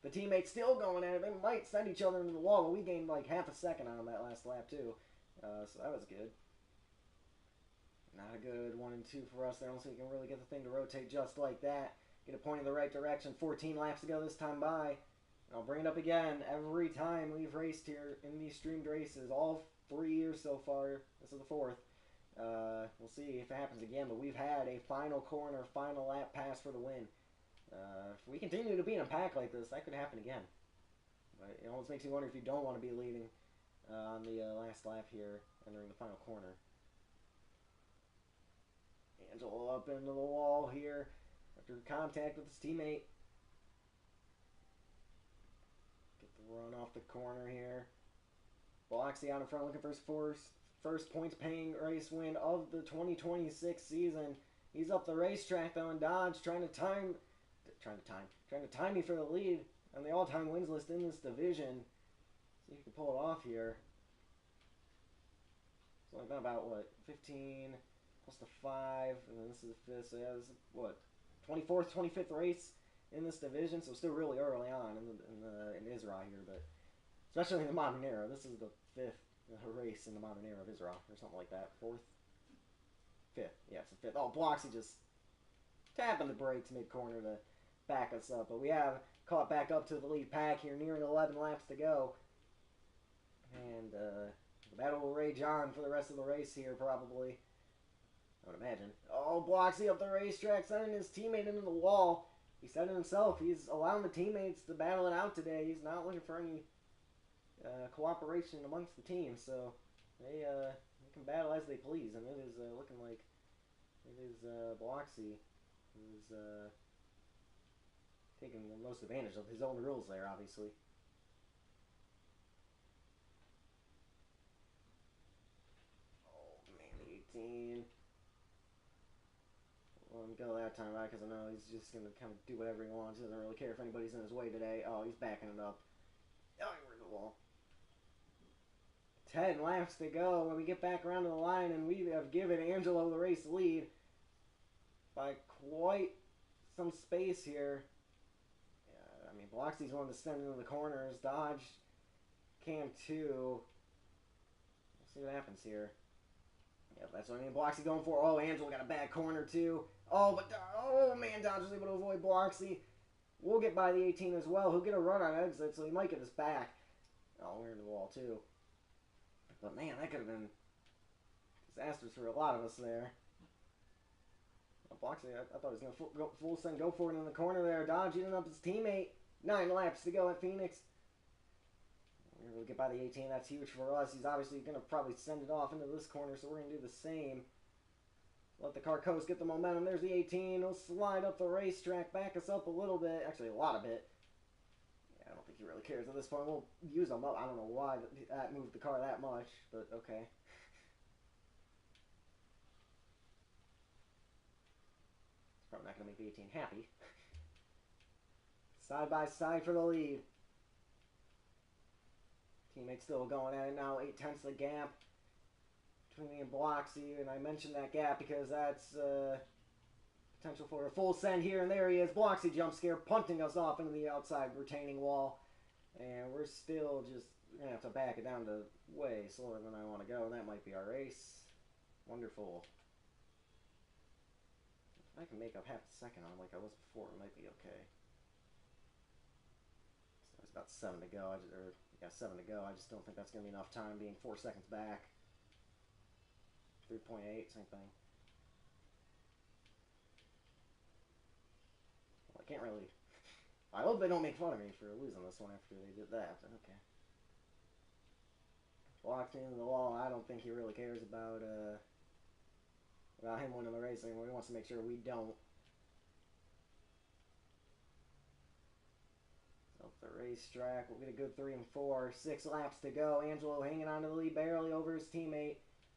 The teammates still going at it. They might send each other into the wall, but we gained like half a second on them that last lap, too. So that was good. Not a good 1 and 2 for us there. I don't think we can really get the thing to rotate just like that. Get it pointed in the right direction. 14 laps to go this time by. And I'll bring it up again. Every time we've raced here in these streamed races, all 3 years so far, this is the 4th. We'll see if it happens again, but we've had a final corner, final lap pass for the win. If we continue to be in a pack like this, that could happen again. But it almost makes me wonder if you don't want to be leading on the last lap here, entering the final corner. Angelo up into the wall here after contact with his teammate. Get the run off the corner here. Biloxi out in front looking for his first points-paying race win of the 2026 season. He's up the racetrack though, and Dodge trying to time me for the lead on the all-time wins list in this division. See if he can pull it off here. It's only been about, what, 15 plus the 5, and then this is the 5th, so yeah, this is, what, 24th, 25th race in this division, so still really early on in ISRA here, but especially in the modern era. This is the 5th race in the modern era of ISRA, or something like that. 4th? 5th. Yeah, it's the 5th. Oh, Biloxi just tapping the brakes mid-corner to back us up, but we have caught back up to the lead pack here, nearing 11 laps to go. And the battle will rage on for the rest of the race here, probably. I would imagine. Oh, Biloxi up the racetrack, sending his teammate into the wall. He said it himself. He's allowing the teammates to battle it out today. He's not looking for any cooperation amongst the team, so they can battle as they please. And it is looking like it is Biloxi who's taking the most advantage of his own rules there, obviously. Oh, man, 18. Let him go that time, right? Because I know he's just going to kind of do whatever he wants. He doesn't really care if anybody's in his way today. Oh, he's backing it up. Oh, we're in the wall. 10 laps to go when we get back around to the line, and we have given Angelo the race lead by quite some space here. Yeah, I mean, Biloxi's one to send into the corners. Dodge can too. We'll see what happens here. Yeah, that's what I mean. Biloxi going for. Oh, Angelo got a bad corner too. Oh, but oh man, Dodge was able to avoid Biloxi. We'll get by the 18 as well. He'll get a run on exit, so he might get us back. Oh, we're in the wall too. But man, that could have been disastrous for a lot of us there. Biloxi, I thought he was going to full send go for it in the corner there. Dodge eating up his teammate. 9 laps to go at Phoenix. We're going to get by the 18. That's huge for us. He's obviously going to probably send it off into this corner, so we're going to do the same. Let the car coast, get the momentum. There's the 18. He'll slide up the racetrack, back us up a little bit. Actually, a lot of it. Yeah, I don't think he really cares at this point. We'll use him up. I don't know why that moved the car that much, but okay. It's probably not going to make the 18 happy. Side by side for the lead. Teammates still going at it now. 8/10 the gap between me and Biloxi, and I mentioned that gap because that's potential for a full send here, and there he is. Biloxi jump scare, punting us off into the outside retaining wall, and we're still just going to have to back it down to way slower than I want to go, and that might be our race. Wonderful. If I can make up half a second on like I was before, it might be okay. There's about 7 to go. Or yeah, 7 to go. I just don't think that's going to be enough time, being 4 seconds back. 3.8, same thing. Well, I can't really. I hope they don't make fun of me for losing this one after they did that. But okay. Walked into the wall. I don't think he really cares about him winning the race anymore. He wants to make sure we don't. Up the racetrack. We'll get a good 3 and 4. 6 laps to go. Angelo hanging on to the lead barely over his teammate.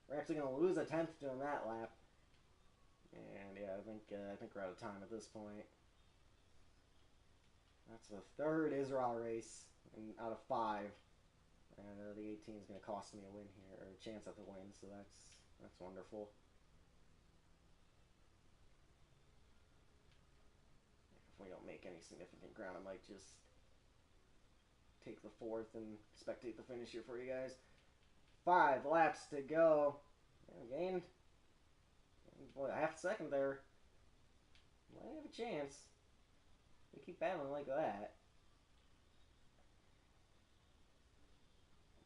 We're actually going to lose a tenth to him that lap. And yeah, I think we're out of time at this point. That's the third ISRA race out of 5. And the 18 is going to cost me a win here, or a chance at the win, so that's wonderful. If we don't make any significant ground, I might just take the 4th and spectate the finish here for you guys. 5 laps to go. Gained boy, a half a second there. Might have a chance. We keep battling like that.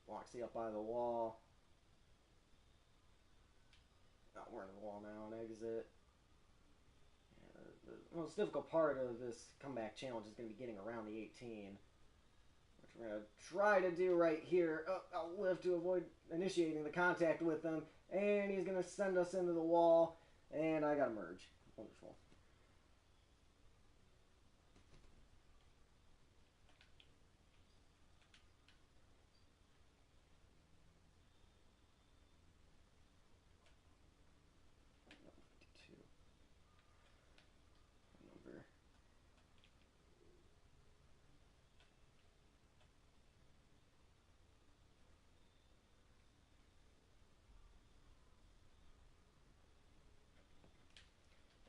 Bloxy up by the wall. Oh, we're in the wall now and exit. Yeah, the most difficult part of this comeback challenge is going to be getting around the 18. Which we're going to try to do right here. Oh, I'll live to avoid initiating the contact with them. And he's going to send us into the wall. And I got to merge. Wonderful.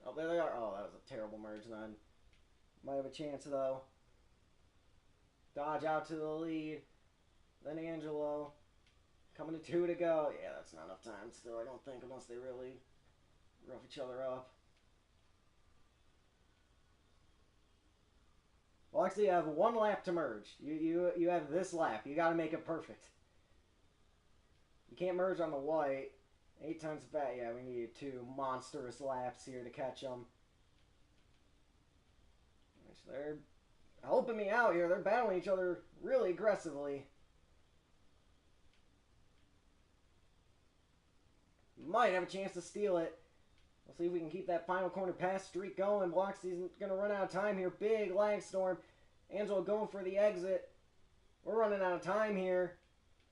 Oh, there they are. Oh, that was a terrible merge then. Might have a chance, though. Dodge out to the lead. Then Angelo. Coming to 2 to go. Yeah, that's not enough time still, I don't think, unless they really rough each other up. Well, actually, you have 1 lap to merge. You have this lap. You got to make it perfect. You can't merge on the white. 8 times back. Yeah, we need 2 monstrous laps here to catch them. Which they're helping me out here. They're battling each other really aggressively. Might have a chance to steal it. We'll see if we can keep that final corner pass streak going. Bloxy's going to run out of time here. Big lag storm. Angelo going for the exit. We're running out of time here.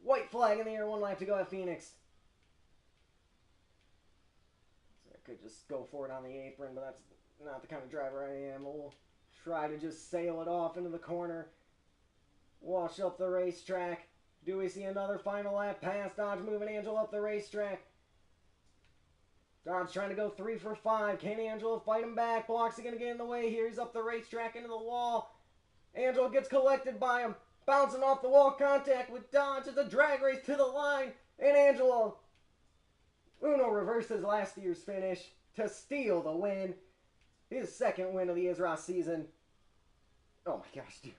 White flag in the air. 1 lap to go at Phoenix. So I could just go for it on the apron, but that's not the kind of driver I am. We'll try to just sail it off into the corner. Wash up the racetrack. Do we see another final lap pass? Dodge moving Angelo up the racetrack. Dodge trying to go 3 for 5. Can Angelo fight him back? Bloxy going to get in the way here. He's up the racetrack into the wall. Angelo gets collected by him. Bouncing off the wall. Contact with Dodge. It's a drag race to the line. And Angelo Uno reverses last year's finish to steal the win. His 2nd win of the ISRA season. Oh my gosh, dude.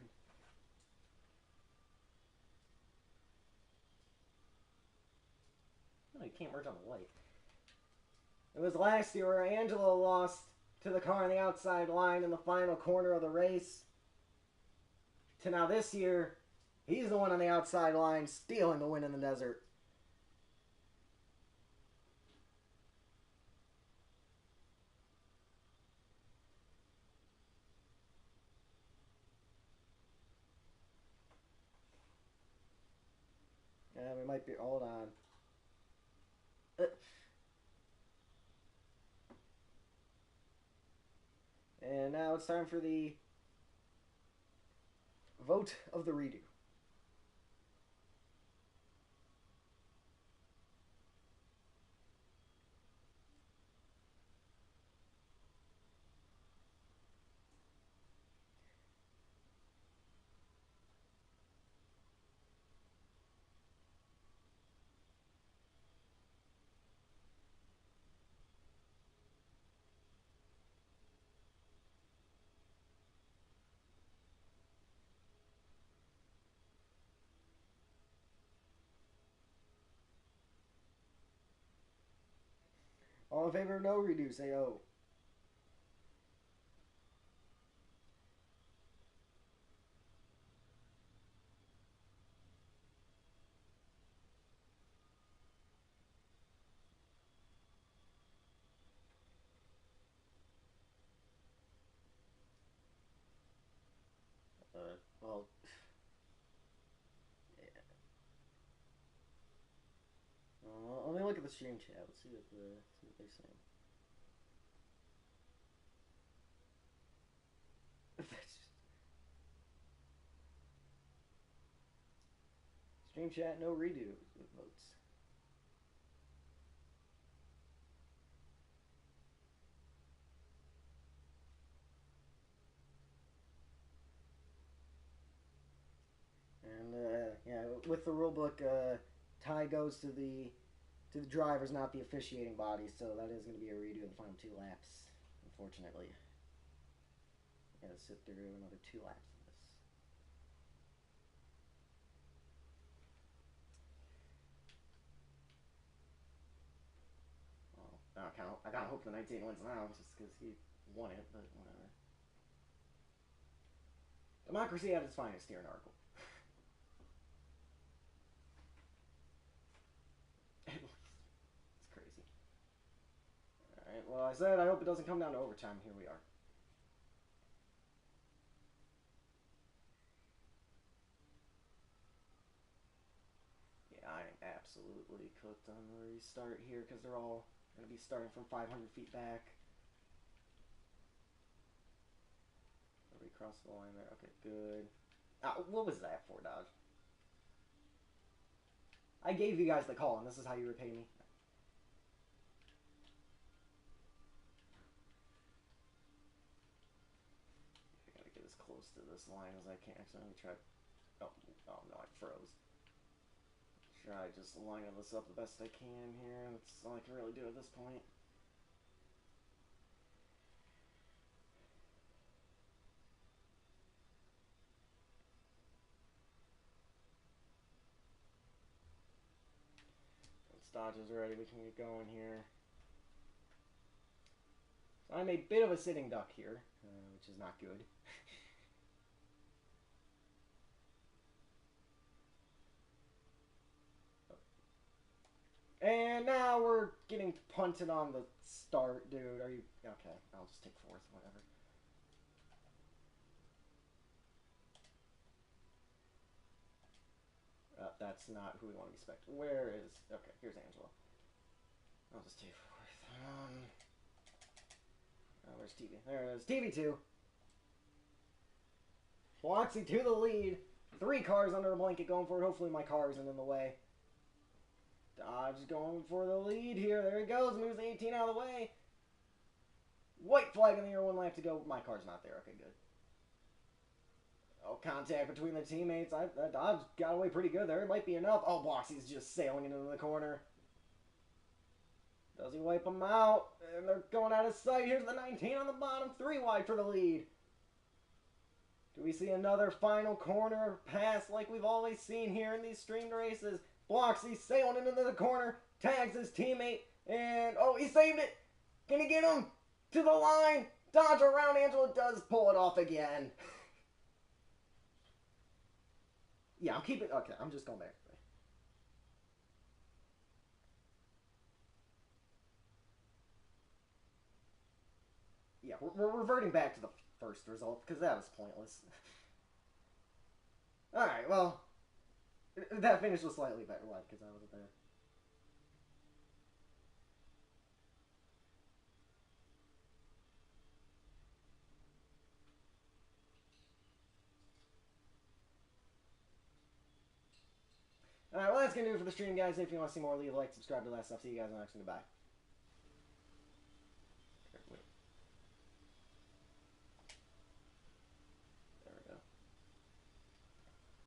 No, you can't merge on the white. It was last year where Angelo lost to the car on the outside line in the final corner of the race. To now this year, he's the one on the outside line stealing the win in the desert. Yeah, we might be. Hold on. And now it's time for the vote of the redo. All in favor of no redo, say oh. Well, yeah. Well, let me look at the stream chat. Let's see what they're saying. Stream chat, no redo votes. And yeah, with the rule book, tie goes to the drivers, not the officiating body. So that is going to be a redo in the final 2 laps. Unfortunately, got to sit through another 2 laps of this. Well, I kind of hope the 19 wins now, just because he won it. But whatever. Democracy at its finest here in Arkle. It's crazy. Alright, well, I said I hope it doesn't come down to overtime. Here we are. Yeah, I am absolutely cooked on the restart here because they're all going to be starting from 500 feet back. We crossed the line there. Okay, good. What was that for, Dodge? I gave you guys the call, and this is how you repay me. I gotta get as close to this line as I can. Actually, let me try. Oh no, I froze. Try just lining this up the best I can here. That's all I can really do at this point. Once Dodge is ready, we can get going here. So I'm a bit of a sitting duck here, which is not good. And now we're getting punted on the start, dude. Are you okay? I'll just take 4th, whatever. That's not who we want to be spec. Where is? Okay, here's Angela. I'll just take 4th. Where's TV? There it is. TV2. Bloxy to the lead. 3 cars under a blanket going for it. Hopefully my car isn't in the way. Dodge going for the lead here. There he goes. Moves the 18 out of the way. White flag in the air. 1 lap to go. My car's not there. Okay, good. Oh, contact between the teammates. Dodge got away pretty good there. It might be enough. Oh, Bloxy's just sailing into the corner. Does he wipe them out? And they're going out of sight. Here's the 19 on the bottom. 3 wide for the lead. Do we see another final corner pass like we've always seen here in these streamed races? Bloxy sailing into the corner. Tags his teammate. And, oh, he saved it. Can he get him to the line? Dodge around. Angela does pull it off again. Yeah, I'm keeping... Okay, I'm just going back. Yeah, we're reverting back to the first result, because that was pointless. Alright, well... That finish was slightly better, why? Because I wasn't there. Alright, well that's going to do it for the stream, guys. If you want to see more, leave a like, subscribe to the last stuff. See you guys in the next one. Goodbye.